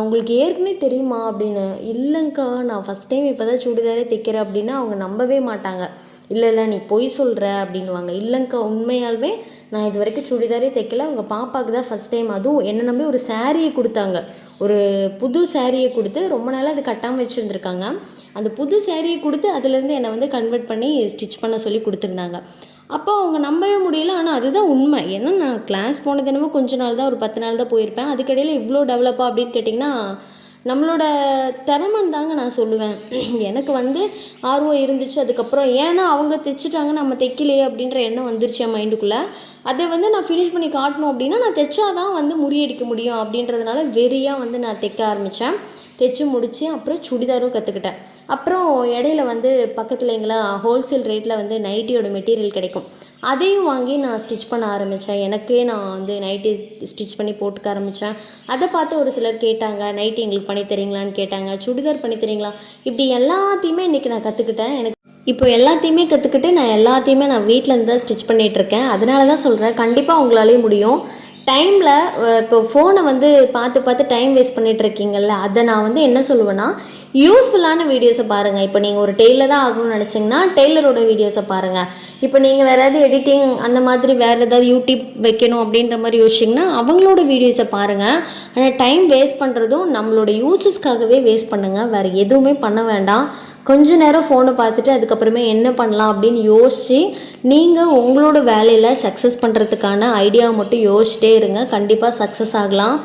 உங்களுக்கு ஏற்கனவே தெரியுமா அப்படின்னு. இல்லைங்க்கா, நான் ஃபஸ்ட் டைம் இப்போ தான் சுடிதாரே தைக்கிறேன் அப்படின்னா அவங்க நம்பவே மாட்டாங்க. இல்லை நீ பொய் சொல்கிற அப்படின்வாங்க. இல்லைங்க்கா, உண்மையாலுமே நான் இது வரைக்கும் சுடிதாரே தைக்கல. அவங்க பாப்பாவுக்கு தான் ஃபஸ்ட் டைம். அதுவும் என்னை நம்பி ஒரு சாரியை கொடுத்தாங்க. ஒரு புது சாரியை கொடுத்து ரொம்ப நாளாக அது கட்டாமல் வச்சுருந்துருக்காங்க. அந்த புது சாரியை கொடுத்து அதுலேருந்து என்னை வந்து கன்வெர்ட் பண்ணி ஸ்டிச் பண்ண சொல்லி கொடுத்துருந்தாங்க. அப்போ அவங்க நம்பவே முடியல. ஆனால் அதுதான் உண்மை. ஏன்னா நான் கிளாஸ் போனது என்னமோ கொஞ்ச நாள் தான், ஒரு 10 நாள் தான் போயிருப்பேன். அதுக்கிடையில் இவ்வளோ டெவலப்பாக அப்படின்னு கேட்டிங்கன்னா, நம்மளோட திறமைன்னு தாங்க நான் சொல்லுவேன். எனக்கு வந்து ஆர்வம் இருந்துச்சு. அதுக்கப்புறம் ஏன்னா அவங்க தைச்சிட்டாங்க, நம்ம தைக்கலையே அப்படின்ற எண்ணம் வந்துருச்சு என் மைண்டுக்குள்ளே. அதை வந்து நான் ஃபினிஷ் பண்ணி காட்டணும் அப்படின்னா, நான் தைச்சாதான் வந்து முறியடிக்க முடியும் அப்படின்றதுனால வெறியாக வந்து நான் தைக்க ஆரம்பித்தேன். தைச்சி முடித்து அப்புறம் சுடிதாரும் கற்றுக்கிட்டேன். அப்புறம் இடையில வந்து பக்கத்தில் எங்கெல்லாம் ஹோல்சேல் ரேட்டில் வந்து நைட்டியோட மெட்டீரியல் கிடைக்கும். அதையும் வாங்கி நான் ஸ்டிச் பண்ண ஆரம்பித்தேன். எனக்கே நான் வந்து நைட்டி ஸ்டிச் பண்ணி போட்டுக்க ஆரம்பித்தேன். அதை பார்த்து ஒரு சிலர் கேட்டாங்க, நைட்டி எங்களுக்கு பண்ணி தரீங்களான்னு கேட்டாங்க, சுடிதார் பண்ணி தரீங்களா, இப்படி எல்லாத்தையுமே இன்றைக்கி நான் கற்றுக்கிட்டேன். எனக்கு இப்போ எல்லாத்தையுமே கற்றுக்கிட்டு நான் வீட்டில் இருந்து தான் ஸ்டிச் பண்ணிகிட்ருக்கேன். அதனால தான் சொல்கிறேன், கண்டிப்பாக உங்களாலேயும் முடியும். டைமில் இப்போ ஃபோனை வந்து பார்த்து டைம் வேஸ்ட் பண்ணிகிட்ருக்கீங்கள்ல, அதை நான் வந்து என்ன சொல்லுவேன்னா, யூஸ்ஃபுல்லான வீடியோஸை பாருங்கள். இப்போ நீங்கள் ஒரு டெய்லராக ஆகணும்னு நினச்சிங்கன்னா டெய்லரோட வீடியோஸை பாருங்கள். இப்போ நீங்கள் வேறு ஏதாவது எடிட்டிங் அந்த மாதிரி வேறு ஏதாவது யூடியூப் வைக்கணும் அப்படின்ற மாதிரி யோசிச்சிங்கன்னா அவங்களோட வீடியோஸை பாருங்கள். ஆனால் டைம் வேஸ்ட் பண்ணுறதும் நம்மளோட யூஸஸ்க்காகவே வேஸ்ட் பண்ணுங்கள், வேறு எதுவுமே பண்ண வேண்டாம். கொஞ்ச நேரம் ஃபோனை பார்த்துட்டு அதுக்கப்புறமே என்ன பண்ணலாம் அப்படின்னு யோசித்து நீங்கள் உங்களோட வேலையில் சக்ஸஸ் பண்ணுறதுக்கான ஐடியாவை மட்டும் யோசிச்சிட்டே இருங்க. கண்டிப்பாக சக்ஸஸ் ஆகலாம்.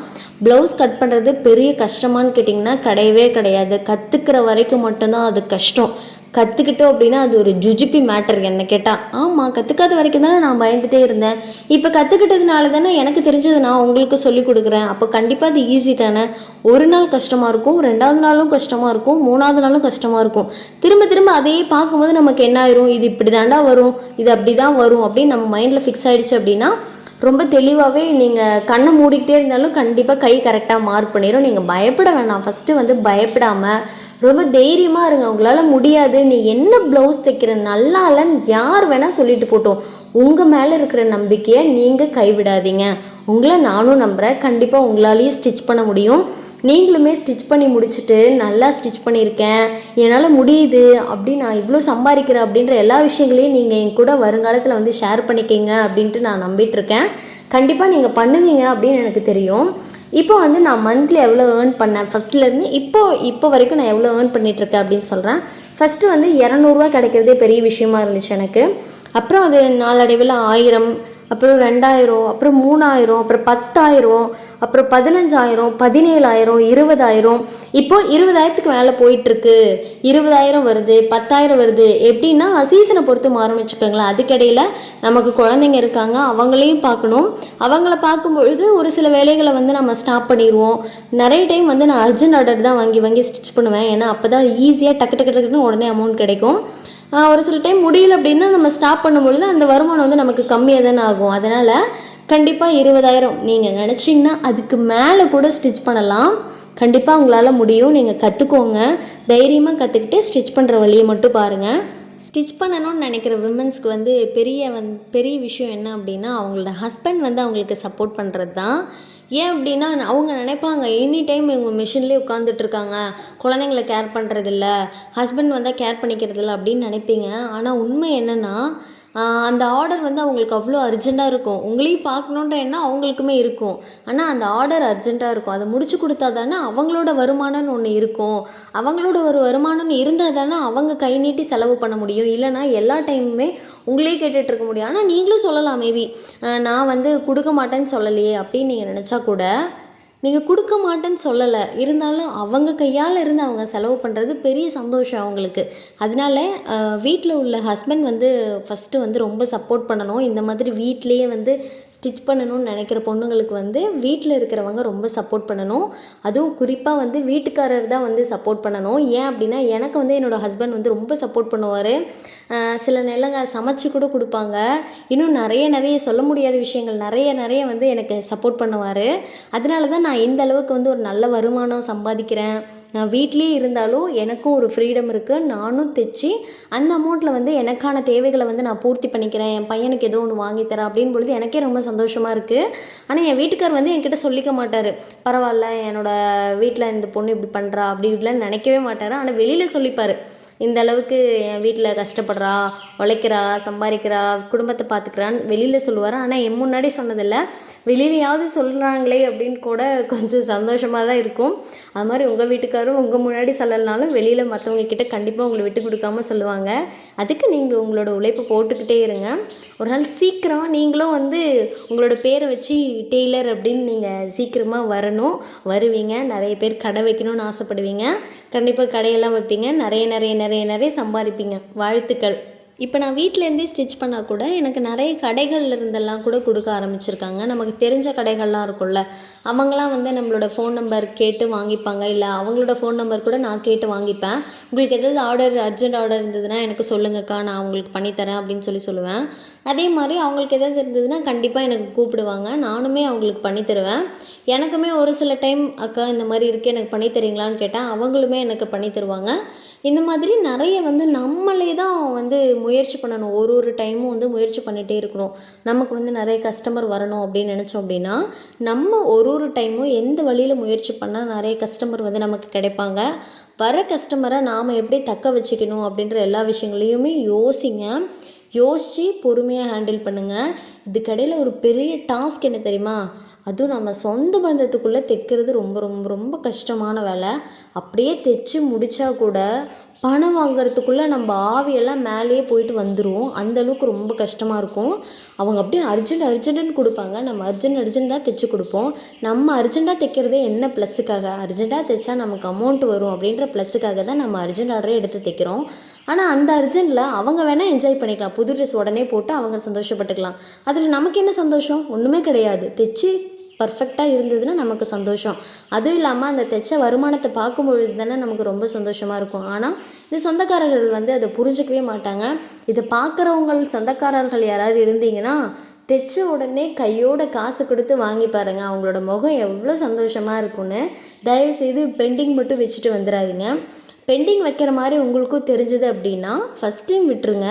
ப்ளவுஸ் கட் பண்ணுறது பெரிய கஷ்டமானு கேட்டிங்கன்னா கிடையவே கிடையாது. கற்றுக்கிற வரைக்கும் மட்டும்தான் அது கஷ்டம். கற்றுக்கிட்டோம் அப்படின்னா அது ஒரு ஜுஜிபி மேட்டர் என்ன கேட்டால். ஆமாம், கற்றுக்காத வரைக்கும் தானே நான் பயந்துகிட்டே இருந்தேன். இப்போ கற்றுக்கிட்டதுனால தானே எனக்கு தெரிஞ்சது நான் உங்களுக்கு சொல்லிக் கொடுக்குறேன். அப்போ கண்டிப்பாக அது ஈஸி தானே. ஒரு நாள் கஷ்டமாக இருக்கும், 2வது நாளும் கஷ்டமாக இருக்கும், 3வது நாளும் கஷ்டமாக இருக்கும். திரும்ப அதையே பார்க்கும்போது நமக்கு என்ன ஆயிரும், இது இப்படி தாண்டா வரும், இது அப்படி தான் வரும் அப்படின்னு நம்ம மைண்டில் ஃபிக்ஸ் ஆகிடுச்சு அப்படின்னா ரொம்ப தெளிவாகவே நீங்கள் கண்ணை மூடிக்கிட்டே இருந்தாலும் கண்டிப்பாக கை கரெக்டாக மார்க் பண்ணிடும். நீங்கள் பயப்பட வேணாம். ஃபஸ்ட்டு வந்து பயப்படாமல் ரொம்ப தைரியமாக இருங்க. உங்களால் முடியாது, நீ என்ன ப்ளவுஸ் தைக்கிற நல்லா இல்லைன்னு யார் வேணால் சொல்லிட்டு போட்டோம், உங்கள் மேலே இருக்கிற நம்பிக்கையை நீங்கள் கைவிடாதீங்க. உங்களை நானும் நம்புகிறேன். கண்டிப்பாக உங்களாலேயும் ஸ்டிச் பண்ண முடியும். நீங்களுமே ஸ்டிச் பண்ணி முடிச்சுட்டு நல்லா ஸ்டிச் பண்ணியிருக்கேன், என்னால் முடியுது, அப்படி நான் இவ்வளோ சம்பாதிக்கிறேன் அப்படின்ற எல்லா விஷயங்களையும் நீங்கள் என் கூட வருங்காலத்தில் வந்து ஷேர் பண்ணிக்கிங்க அப்படின்ட்டு நான் நம்பிட்டுருக்கேன். கண்டிப்பாக நீங்கள் பண்ணுவீங்க அப்படின்னு எனக்கு தெரியும். இப்போ வந்து நான் மந்த்லி எவ்வளோ ஏர்ன் பண்ணேன் ஃபஸ்ட்லேருந்து இப்போ வரைக்கும் நான் எவ்வளோ ஏர்ன் பண்ணிகிட்ருக்கேன் அப்படின்னு சொல்கிறேன். ஃபஸ்ட்டு வந்து 200 கிடைக்கிறதே பெரிய விஷயமா இருந்துச்சு எனக்கு. அப்புறம் அது நாளடைவில் 1000, அப்புறம் 2000, அப்புறம் 3000, அப்புறம் 10,000, அப்புறம் 15,000, 17,000, 20,000. இப்போது 20,000க்கு மேலே போயிட்டுருக்கு. 20,000 வருது, 10,000 வருது. எப்படின்னா சீசனை பொறுத்து மாறும்னு வச்சுக்கோங்களேன். அதுக்கிடையில் நமக்கு குழந்தைங்க இருக்காங்க, அவங்களையும் பார்க்கணும். அவங்கள பார்க்கும்பொழுது ஒரு சில வேலைகளை வந்து நம்ம ஸ்டாப் பண்ணிடுவோம். நிறைய டைம் வந்து நான் அர்ஜென்ட் ஆர்டர் தான் வாங்கி ஸ்டிச் பண்ணுவேன். ஏன்னா அப்போ தான் ஈஸியாக டக்கு டக்குன்னு உடனே அமௌண்ட் கிடைக்கும். ஒரு சில டைம் முடியல அப்படின்னா நம்ம ஸ்டாப் பண்ணும்பொழுது அந்த வருமானம் வந்து நமக்கு கம்மியாக தானே ஆகும். அதனால் கண்டிப்பாக 20,000 நீங்கள் நினச்சிங்கன்னா அதுக்கு மேலே கூட ஸ்டிச் பண்ணலாம். கண்டிப்பாக உங்களால் முடியும். நீங்கள் கற்றுக்கோங்க. தைரியமாக கற்றுக்கிட்டு ஸ்டிச் பண்ணுற வழியை மட்டும் பாருங்கள். ஸ்டிச் பண்ணணும்னு நினைக்கிற விமன்ஸ்க்கு வந்து பெரிய விஷயம் என்ன அப்படின்னா, அவங்களோட ஹஸ்பண்ட் வந்து அவங்களுக்கு சப்போர்ட் பண்ணுறது தான். ஏன் அப்படின்னா, அவங்க நினைப்பாங்க எனி டைம் இவங்க மிஷின்லேயே உட்காந்துட்ருக்காங்க, குழந்தைங்கள கேர் பண்ணுறதில்ல, ஹஸ்பண்ட் வந்தால் கேர் பண்ணிக்கிறதில்ல அப்படின்னு நினைப்பீங்க. ஆனால் உண்மை என்னென்னா, அந்த ஆர்டர் வந்து அவங்களுக்கு அவ்வளோ அர்ஜெண்ட்டாக இருக்கும். உங்களையும் பார்க்கணுன்ற எண்ணம் அவங்களுக்குமே இருக்கும். ஆனால் அந்த ஆர்டர் அர்ஜெண்ட்டாக இருக்கும். அதை முடிச்சு கொடுத்தா தானே அவங்களோட வருமானம்னு ஒன்று இருக்கும். அவங்களோட ஒரு வருமானம்னு இருந்தால் தானே அவங்க கை நீட்டி செலவு பண்ண முடியும். இல்லைனா எல்லா டைமுமே உங்களே கேட்டுட்ருக்க முடியும். ஆனால் நீங்களும் சொல்லலாம் மேபி, நான் வந்து கொடுக்க மாட்டேன்னு சொல்லலையே அப்படின்னு நீங்கள் நினச்சா கூட, நீங்கள் கொடுக்க மாட்டேன்னு சொல்லலை, இருந்தாலும் அவங்க கையால் இருந்து அவங்க செலவு பண்ணுறது பெரிய சந்தோஷம் அவங்களுக்கு. அதனால வீட்டில் உள்ள ஹஸ்பண்ட் வந்து ஃபஸ்ட்டு வந்து ரொம்ப சப்போர்ட் பண்ணணும். இந்த மாதிரி வீட்டிலையே வந்து ஸ்டிச் பண்ணணும்னு நினைக்கிற பொண்ணுங்களுக்கு வந்து வீட்டில் இருக்கிறவங்க ரொம்ப சப்போர்ட் பண்ணணும். அதுவும் குறிப்பாக வந்து வீட்டுக்காரர் தான் வந்து சப்போர்ட் பண்ணணும். ஏன் அப்படின்னா, எனக்கு வந்து என்னோடய ஹஸ்பண்ட் வந்து ரொம்ப சப்போர்ட் பண்ணுவார். சில நேரங்க சமைச்சு கூட கொடுப்பாங்க. இன்னும் நிறைய சொல்ல முடியாத விஷயங்கள் நிறைய வந்து எனக்கு சப்போர்ட் பண்ணுவார். அதனால தான் நான் இந்த அளவுக்கு வந்து ஒரு நல்ல வருமானம் சம்பாதிக்கிறேன். நான் வீட்லேயே இருந்தாலும் எனக்கும் ஒரு ஃப்ரீடம் இருக்குது. நானும் தைச்சி அந்த அமௌண்ட்டில் வந்து எனக்கான தேவைகளை வந்து நான் பூர்த்தி பண்ணிக்கிறேன். என் பையனுக்கு ஏதோ ஒன்று வாங்கித்தரேன் அப்படின்னு பொழுது எனக்கே ரொம்ப சந்தோஷமாக இருக்குது. ஆனால் என் வீட்டுக்கார் வந்து என்கிட்ட சொல்லிக்க மாட்டார். பரவாயில்ல, என்னோடய வீட்டில் இந்த பொண்ணு இப்படி பண்ணுறா அப்படி இப்படிலாம் நினைக்கவே மாட்டார். ஆனால் வெளியில் சொல்லிப்பார், இந்த அளவுக்கு என் வீட்டில் கஷ்டப்படுறா, உழைக்கிறா, சம்பாதிக்கிறா, குடும்பத்தை பார்த்துக்கிறான்னு வெளியில் சொல்லுவார். ஆனால் என் முன்னாடி சொன்னதில்லை. வெளியிலையாவது சொல்கிறாங்களே அப்படின்னு கூட கொஞ்சம் சந்தோஷமாக தான் இருக்கும். அது மாதிரி உங்கள் வீட்டுக்காரும் உங்கள் முன்னாடி சொல்லலைனாலும் வெளியில் மற்றவங்க கிட்ட கண்டிப்பாக உங்களை விட்டு கொடுக்காம சொல்லுவாங்க. அதுக்கு நீங்கள் உங்களோட உழைப்பை போட்டுக்கிட்டே இருங்க. ஒரு நாள் சீக்கிரமாக நீங்களும் வந்து உங்களோட பேரை வச்சு டெய்லர் அப்படின்னு நீங்கள் சீக்கிரமாக வருவீங்க. நிறைய பேர் கடை வைக்கணும்னு ஆசைப்படுவீங்க. கண்டிப்பாக கடையெல்லாம் வைப்பீங்க. நிறைய சம்பாதிப்பீங்க. வாழ்த்துக்கள். இப்போ நான் வீட்டிலேருந்தே ஸ்டிச் பண்ணால் கூட எனக்கு நிறைய கடைகள்ல இருந்தெல்லாம் கூட கொடுக்க ஆரம்பிச்சிருக்காங்க. நமக்கு தெரிஞ்ச கடைகள்லாம் இருக்கும்ல, அவங்களாம் வந்து நம்மளோட ஃபோன் நம்பர் கேட்டு வாங்கிப்பாங்க. இல்லை அவங்களோட ஃபோன் நம்பர் கூட நான் கேட்டு வாங்கிப்பேன். உங்களுக்கு எதாவது அர்ஜென்ட் ஆர்டர் இருந்ததுன்னா எனக்கு சொல்லுங்கக்கா, நான் உங்களுக்கு பண்ணித்தரேன் அப்படின்னு சொல்லுவேன். அதே மாதிரி அவங்களுக்கு எதாவது இருந்ததுன்னா கண்டிப்பாக எனக்கு கூப்பிடுவாங்க. நானுமே அவங்களுக்கு பண்ணித்தருவேன். எனக்குமே ஒரு சில டைம் அக்கா இந்த மாதிரி இருக்குது எனக்கு பண்ணித்தரீங்களான்னு கேட்டேன். அவங்களுமே எனக்கு பண்ணி தருவாங்க. இந்த மாதிரி நிறைய வந்து நம்மளே தான் வந்து முயற்சி பண்ணணும். ஒரு டைமும் வந்து முயற்சி பண்ணிகிட்டே இருக்கணும். நமக்கு வந்து நிறைய கஸ்டமர் வரணும் அப்படின்னு நினச்சோம் அப்படின்னா, நம்ம ஒரு டைமும் எந்த வழியில் முயற்சி பண்ணால் நிறைய கஸ்டமர் வந்து நமக்கு கிடைப்பாங்க. வர கஸ்டமரை நாம் எப்படி தக்க வச்சுக்கணும் அப்படின்ற எல்லா விஷயங்களையுமே யோசித்து பொறுமையாக ஹேண்டில் பண்ணுங்கள். இதுக்கடையில் ஒரு பெரிய டாஸ்க் என்ன தெரியுமா? அதுவும் நம்ம சொந்த பந்தத்துக்குள்ளே தைக்கிறது ரொம்ப ரொம்ப ரொம்ப கஷ்டமான வேலை. அப்படியே தைச்சி முடித்தா கூட பணம் வாங்குறதுக்குள்ளே நம்ம ஆவியெல்லாம் மேலேயே போயிட்டு வந்துடும். அந்தளவுக்கு ரொம்ப கஷ்டமாக இருக்கும். அவங்க அப்படியே அர்ஜென்ட்டுன்னு கொடுப்பாங்க. நம்ம அர்ஜென்ட் தான் தைச்சி கொடுப்போம். நம்ம அர்ஜென்ட்டாக தைக்கிறதே என்ன ப்ளஸ்ஸுக்காக? அர்ஜென்ட்டாக தைச்சா நமக்கு அமௌண்ட் வரும் அப்படின்ற ப்ளஸ்ஸுக்காக தான் நம்ம அர்ஜென்ட் ஆர்டரே எடுத்து தைக்கிறோம். ஆனால் அந்த அர்ஜென்ட்டில் அவங்க வேணால் என்ஜாய் பண்ணிக்கலாம். புது ட்ரெஸ் உடனே போட்டு அவங்க சந்தோஷப்பட்டுக்கலாம். அதில் நமக்கு என்ன சந்தோஷம்? ஒன்றுமே கிடையாது. தைச்சி பர்ஃபெக்டாக இருந்ததுன்னா நமக்கு சந்தோஷம். அதுவும் இல்லாமல் அந்த தைச்ச வருமானத்தை பார்க்கும்பொழுது தானே நமக்கு ரொம்ப சந்தோஷமாக இருக்கும். ஆனால் இந்த சொந்தக்காரர்கள் வந்து அதை புரிஞ்சிக்கவே மாட்டாங்க. இதை சொந்தக்காரர்கள் யாராவது இருந்தீங்கன்னா, தைச்ச உடனே கையோட காசு கொடுத்து வாங்கி பாருங்கள். அவங்களோட முகம் எவ்வளோ சந்தோஷமாக இருக்கும்னு. தயவுசெய்து பெண்டிங் மட்டும் வச்சுட்டு வந்துடாதீங்க. பெண்டிங் வைக்கிற மாதிரி உங்களுக்கும் தெரிஞ்சது அப்படின்னா ஃபஸ்ட் டைம் விட்டுருங்க,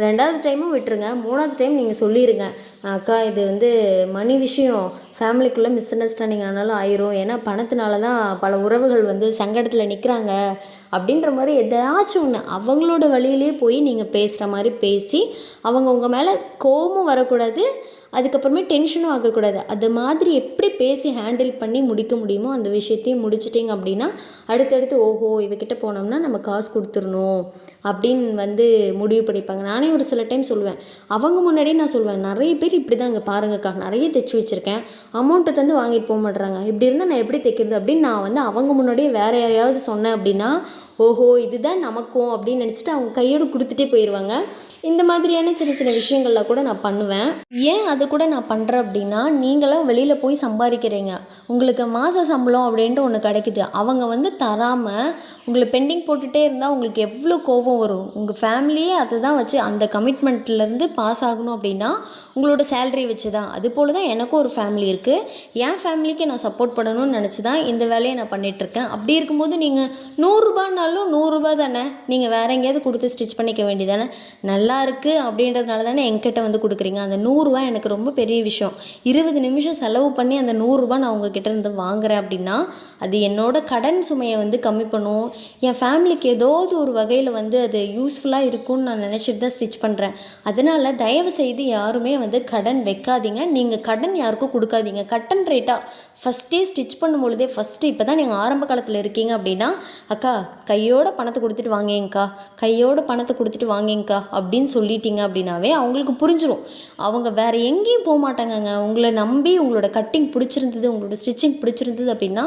2வது டைமும் விட்டுருங்க, 3வது டைம் நீங்கள் சொல்லிடுங்க, அக்கா இது வந்து மணி விஷயம், ஃபேமிலிக்குள்ளே மிஸ் அண்டர்ஸ்டாண்டிங் ஆனாலும் ஆயிரும். ஏன்னா பணத்தினால தான் பல உறவுகள் வந்து சங்கடத்தில் நிற்கிறாங்க அப்படின்ற மாதிரி எதாச்சும் ஒன்று அவங்களோட வழியிலே போய் நீங்கள் பேசுகிற மாதிரி பேசி, அவங்க உங்கள் மேலே கோபமும் வரக்கூடாது, அதுக்கப்புறமே டென்ஷனும் ஆகக்கூடாது. அது மாதிரி எப்படி பேசி ஹேண்டில் பண்ணி முடிக்க முடியுமோ அந்த விஷயத்தையும் முடிச்சிட்டிங்க அப்படின்னா, அடுத்தடுத்து ஓஹோ இவகிட்ட போனோம்னா நம்ம காசு கொடுத்துடணும் அப்படின்னு வந்து முடிவு பண்ணிப்பாங்க. நானே ஒரு சில டைம் சொல்லுவேன், அவங்க முன்னாடியே நான் சொல்லுவேன், நிறைய பேர் இப்படி தான் இங்கே பாருங்கக்கா, நிறைய தைச்சி வச்சுருக்கேன், அமௌண்ட்டை தந்து வாங்கிட்டு போக மாட்றாங்க, இப்படி இருந்தால் நான் எப்படி தைக்கிறது அப்படின்னு நான் வந்து அவங்க முன்னாடியே வேறு யாரையாவது சொன்னேன் அப்படின்னா, ஓஹோ இதுதான் நமக்கும் அப்படின்னு நினச்சிட்டு அவங்க கையோடு கொடுத்துட்டே போயிடுவாங்க. இந்த மாதிரியான சின்ன சின்ன விஷயங்கள்லாம் கூட நான் பண்ணுவேன். ஏன் அது கூட நான் பண்ணுறேன் அப்படின்னா, நீங்களாம் வெளியில் போய் சம்பாதிக்கிறீங்க, உங்களுக்கு மாத சம்பளம் அப்படின்ட்டு ஒன்று கிடைக்குது, அவங்க வந்து தராமல் உங்களை பெண்டிங் போட்டுகிட்டே இருந்தால் உங்களுக்கு எவ்வளோ கோபம் வரும். உங்கள் ஃபேமிலியே அதை தான் வச்சு அந்த கமிட்மெண்ட்லேருந்து பாஸ் ஆகணும் அப்படின்னா உங்களோட சேலரி வச்சு தான். அதுபோல் தான் எனக்கும் ஒரு ஃபேமிலி இருக்குது. என் ஃபேமிலிக்கு நான் சப்போர்ட் பண்ணணும்னு நினச்சி தான் இந்த வேலையை நான் பண்ணிகிட்ருக்கேன். அப்படி இருக்கும்போது நீங்கள் 100 ரூபானாலும் 100 ரூபா தானே, நீங்கள் வேறு எங்கேயாவது கொடுத்து ஸ்டிச் பண்ணிக்க வேண்டியதானே. நல்லா இருக்குது அப்படின்றதுனால தானே என்கிட்ட வந்து கொடுக்குறீங்க. அந்த 100 ரூபா எனக்கு ரொம்ப பெரிய விஷயம். 20 நிமிஷம் செலவு பண்ணி அந்த 100 ரூபா நான் உங்ககிட்ட இருந்து வாங்குறேன் அப்படின்னா அது என்னோட கடன் சுமையை வந்து கம்மி பண்ணும். என் ஃபேமிலிக்கு ஏதாவது ஒரு வகையில் வந்து அது யூஸ்ஃபுல்லாக இருக்கும்னு நான் நினச்சிட்டு தான் ஸ்டிச் பண்ணுறேன். அதனால் தயவு செய்து யாருமே வந்து கடன் வைக்காதீங்க. நீங்கள் கடன் யாருக்கும் கொடுக்காதீங்க. கட்டன் ரேட்டாக ஃபஸ்ட்டே ஸ்டிச் பண்ணும்பொழுதே இப்போ தான் நீங்கள் ஆரம்ப காலத்தில் இருக்கீங்க அப்படின்னா, அக்கா கையோட பணத்தை கொடுத்துட்டு வாங்கேங்க்கா, கையோட பணத்தை கொடுத்துட்டு வாங்கேங்க்கா அப்படின்னு சொல்லிட்டீங்க அப்படின்னாவே அவங்களுக்கு புரிஞ்சிடும். அவங்க வேறு எங்கேயும் போக மாட்டாங்கங்க. உங்களை நம்பி உங்களோட கட்டிங் பிடிச்சிருந்தது, உங்களோட ஸ்டிச்சிங் பிடிச்சிருந்தது அப்படின்னா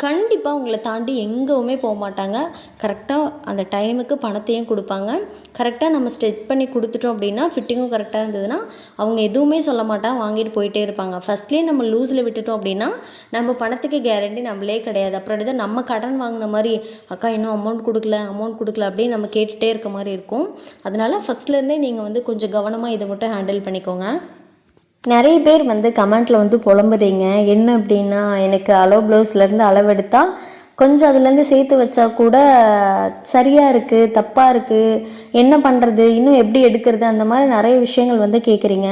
கண்டிப்பாக உங்களை தாண்டி எங்கேவுமே போக மாட்டாங்க. கரெக்டாக அந்த டைமுக்கு பணத்தையும் கொடுப்பாங்க. கரெக்டாக நம்ம ஸ்டிச் பண்ணி கொடுத்துட்டோம் அப்படின்னா ஃபிட்டிங்கும் கரெக்டாக இருந்ததுன்னா அவங்க எதுவுமே சொல்ல மாட்டாங்க, வாங்கிட்டு போயிட்டே இருப்பாங்க. ஃபஸ்ட்லேயே நம்ம லூஸில் விட்டுட்டோம் அப்படின்னா நம்ம பணத்துக்கு கேரண்டி நம்மளே கிடையாது. அப்புறம் தான் நம்ம கடன் வாங்கின மாதிரி, அக்கா இன்னும் அமௌண்ட் கொடுக்கல அப்படின்னு நம்ம கேட்டுகிட்டே இருக்க மாதிரி இருக்கும். அதனால் ஃபஸ்ட்லேருந்தே நீங்கள் வந்து கொஞ்சம் கவனமாக இதை மட்டும் ஹேண்டில் பண்ணிக்கோங்க. நிறைய பேர் வந்து கமெண்ட்டில் வந்து புலம்புறீங்க. என்ன அப்படின்னா, எனக்கு அளவு ப்ளவுஸ்லேருந்து அளவெடுத்தால் கொஞ்சம் அதுலேருந்து சேர்த்து வச்சா கூட சரியாக இருக்குது, தப்பாக இருக்குது, என்ன பண்ணுறது, இன்னும் எப்படி எடுக்கிறது, அந்த மாதிரி நிறைய விஷயங்கள் வந்து கேட்குறீங்க.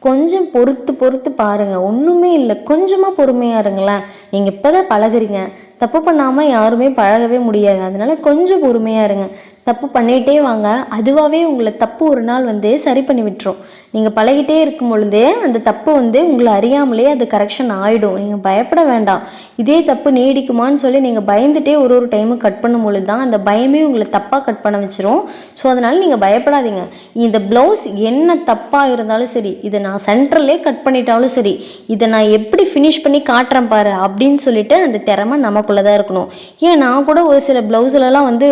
கொஞ்சம் பொறுத்து பாருங்கள். ஒன்றுமே இல்லை, கொஞ்சமாக பொறுமையாக இருங்களேன். நீங்கள் இப்போ தான் பழகுறீங்க. தப்பு பண்ணாமல் யாருமே பழகவே முடியாது. அதனால் கொஞ்சம் பொறுமையாக இருங்க. தப்பு பண்ணிகிட்டே வாங்க. அதுவாகவே உங்களை தப்பு ஒரு நாள் வந்து சரி பண்ணி விட்டுரும். நீங்கள் பழகிட்டே இருக்கும் பொழுதே அந்த தப்பு வந்து உங்களை அறியாமலே அது கரெக்ஷன் ஆகிடும். நீங்கள் பயப்பட வேண்டாம். இதே தப்பு நீடிக்குமான்னு சொல்லி நீங்கள் பயந்துகிட்டே ஒரு டைமு கட் பண்ணும் பொழுது தான் அந்த பயமே உங்களை தப்பாக கட் பண்ண வச்சிரும். ஸோ அதனால் நீங்கள் பயப்படாதீங்க. இந்த ப்ளவுஸ் என்ன தப்பாக இருந்தாலும் சரி, இதை நான் சென்டர்லேயே கட் பண்ணிட்டாலும் சரி, இதை நான் எப்படி ஃபினிஷ் பண்ணி காட்டுறேன் பாரு அப்படின்னு சொல்லிட்டு அந்த திறமை நமக்குள்ளே தான் இருக்கணும். ஏன் நான் கூட ஒரு சில ப்ளவுஸ்லலாம் வந்து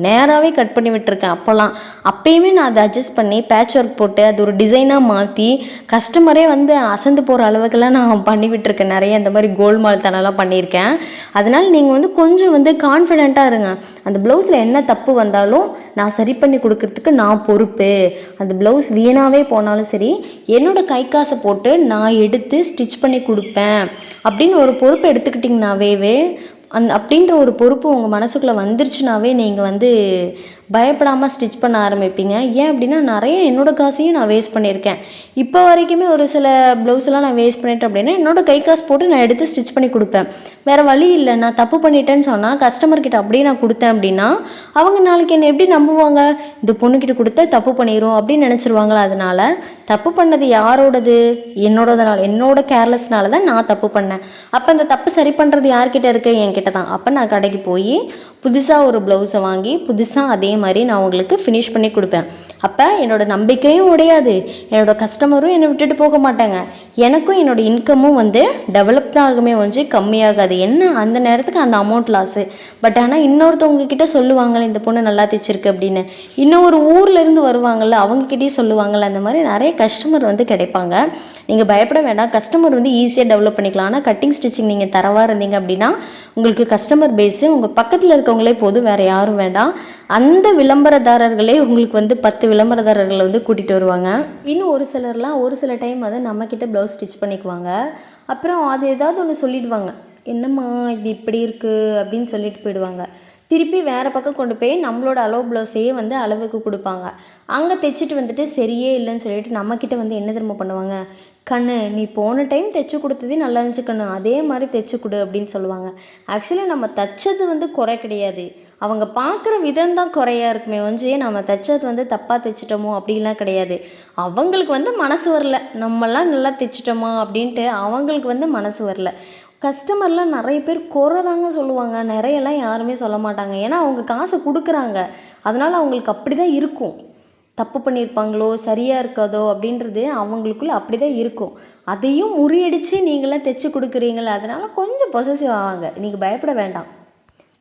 நேராகவே கட் பண்ணி விட்டுருக்கேன். அப்பயுமே நான் அதை அட்ஜஸ்ட் பண்ணி பேட்ச் ஒர்க் போட்டு அது ஒரு டிசைனாக மாற்றி கஸ்டமரே வந்து அசந்து போகிற அளவுக்குலாம் நான் பண்ணி விட்டுருக்கேன். நிறைய இந்த மாதிரி கோல்மால் தனெல்லாம் பண்ணியிருக்கேன். அதனால் நீங்கள் வந்து கொஞ்சம் வந்து கான்ஃபிடெண்ட்டாக இருங்க. அந்த ப்ளவுஸில் என்ன தப்பு வந்தாலும் நான் சரி பண்ணி கொடுக்கறதுக்கு நான் பொறுப்பு. அந்த ப்ளவுஸ் வீணாகவே போனாலும் சரி, என்னோடய கை காசை போட்டு நான் எடுத்து ஸ்டிச் பண்ணி கொடுப்பேன் அப்படின்னு ஒரு பொறுப்பு எடுத்துக்கிட்டிங்கனாவே அப்படின்ற ஒரு பொறுப்பு உங்கள் மனசுக்குள்ளே வந்துருச்சுனாவே நீங்கள் வந்து பயப்படாமல் ஸ்டிச் பண்ண ஆரம்பிப்பீங்க. ஏன் அப்படின்னா நிறைய என்னோடய காசையும் நான் வேஸ்ட் பண்ணியிருக்கேன். இப்போ வரைக்குமே ஒரு சில ப்ளவுஸ்லாம் நான் வேஸ்ட் பண்ணிட்டேன் அப்படின்னா என்னோடய கை காசு போட்டு நான் எடுத்து ஸ்டிச் பண்ணி கொடுப்பேன். வேறு வழி இல்லை. நான் தப்பு பண்ணிட்டேன்னு சொன்னால் கஸ்டமர்கிட்ட அப்படியே நான் கொடுத்தேன் அப்படின்னா அவங்க நாளைக்கு என்னை எப்படி நம்புவாங்க? இந்த பொண்ணுக்கிட்ட கொடுத்தா தப்பு பண்ணிடும் அப்படின்னு நினச்சிருவாங்களா? அதனால் தப்பு பண்ணது யாரோடது? என்னோட கேர்லெஸ்னால தான் நான் தப்பு பண்ணேன். அப்போ அந்த தப்பு சரி பண்ணுறது யார்கிட்ட இருக்குது? என்கிட்ட தான். அப்போ நான் கடைக்கு போய் புதுசாக ஒரு ப்ளவுஸை வாங்கி புதுசாக அதே மாதிரி நான் உங்களுக்கு ஃபினிஷ் பண்ணி கொடுப்பேன். அப்போ என்னோடய நம்பிக்கையும் உடையாது, என்னோடய கஸ்டமரும் என்னை விட்டுட்டு போக மாட்டாங்க, எனக்கும் என்னோடய இன்கமும் வந்து டெவலப் தான் ஆகுமே வந்து கம்மியாகாது. என்ன அந்த நேரத்துக்கு அந்த அமௌண்ட் லாஸு. பட் ஆனால் இன்னொருத்தவங்க கிட்டே சொல்லுவாங்கள்ல இந்த பொண்ணு நல்லா தைச்சிருக்கு அப்படின்னு, இன்னும் ஒரு ஊர்லேருந்து வருவாங்கள்ல அவங்கக்கிட்டேயும் சொல்லுவாங்கள்ல, அந்த மாதிரி நிறைய கஸ்டமர் வந்து கிடைப்பாங்க. நீங்கள் பயப்பட வேண்டாம். கஸ்டமர் வந்து ஈஸியாக டெவலப் பண்ணிக்கலாம். ஆனால் கட்டிங் ஸ்டிச்சிங் நீங்கள் தரவாக இருந்தீங்க அப்படின்னா உங்களுக்கு கஸ்டமர் பேஸு உங்கள் பக்கத்தில் இருக்கவங்களே போதும், வேறு யாரும் வேண்டாம். அந்த விளம்பரதாரர்களே உங்களுக்கு வந்து 10 விளம்பரதாரர்களை வந்து கூட்டிகிட்டு வருவாங்க. இன்னும் ஒரு சிலர்லாம் ஒரு சில டைம் வந்து நம்மக்கிட்ட ப்ளவுஸ் ஸ்டிச் பண்ணிக்குவாங்க. அப்புறம் அது ஏதாவது ஒன்று சொல்லிடுவாங்க, என்னம்மா இது இப்படி இருக்குது அப்படின்னு சொல்லிட்டு போயிடுவாங்க. திருப்பி வேறு பக்கம் கொண்டு போய் நம்மளோட அளவு ப்ளவுஸையே வந்து அளவுக்கு கொடுப்பாங்க. அங்கே தைச்சிட்டு வந்துட்டு சரியே இல்லைன்னு சொல்லிட்டு நம்மக்கிட்ட வந்து என்ன தெரியுமா பண்ணுவாங்க, கண்ணு நீ போன டைம் தைச்சி கொடுத்ததே நல்லா இருந்துச்சு கண்ணு, அதே மாதிரி தைச்சி கொடு அப்படின்னு சொல்லுவாங்க. ஆக்சுவலி நம்ம தைச்சது வந்து குறை கிடையாது, அவங்க பார்க்குற விதம் தான் குறையாக இருக்குமே ஒழிஞ்சு நம்ம தைச்சது வந்து தப்பாக தைச்சிட்டோமோ அப்படிலாம் கிடையாது. அவங்களுக்கு வந்து மனசு வரல, நம்மளாம் நல்லா தைச்சிட்டோமா அப்படின்ட்டு அவங்களுக்கு வந்து மனசு வரல. கஸ்டமர்லாம் நிறைய பேர் குறை தாங்க சொல்லுவாங்க, நிறையெல்லாம் யாருமே சொல்ல மாட்டாங்க. ஏன்னா அவங்க காசை கொடுக்குறாங்க, அதனால் அவங்களுக்கு அப்படி தான் இருக்கும். தப்பு பண்ணியிருப்பாங்களோ சரியாக இருக்காதோ அப்படின்றது அவங்களுக்குள்ள அப்படி தான் இருக்கும். அதையும் முறியடித்து நீங்களாம் தைச்சி கொடுக்குறீங்கள, அதனால் கொஞ்சம் பொசசிவ் ஆவாங்க. நீங்கள் பயப்பட வேண்டாம்.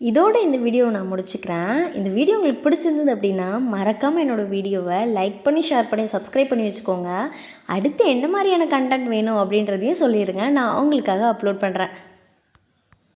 இதோட இந்த வீடியோவை நான் முடிச்சுக்கிறேன். இந்த வீடியோ உங்களுக்கு பிடிச்சிருந்தது அப்படின்னா மறக்காமல் என்னோடய வீடியோவை லைக் பண்ணி ஷேர் பண்ணி சப்ஸ்கிரைப் பண்ணி வச்சுக்கோங்க. அடுத்து என்ன மாதிரியான கண்டென்ட் வேணும் அப்படின்றதையும் சொல்லிடுங்க, நான் உங்களுக்காக அப்லோட் பண்ணுறேன்.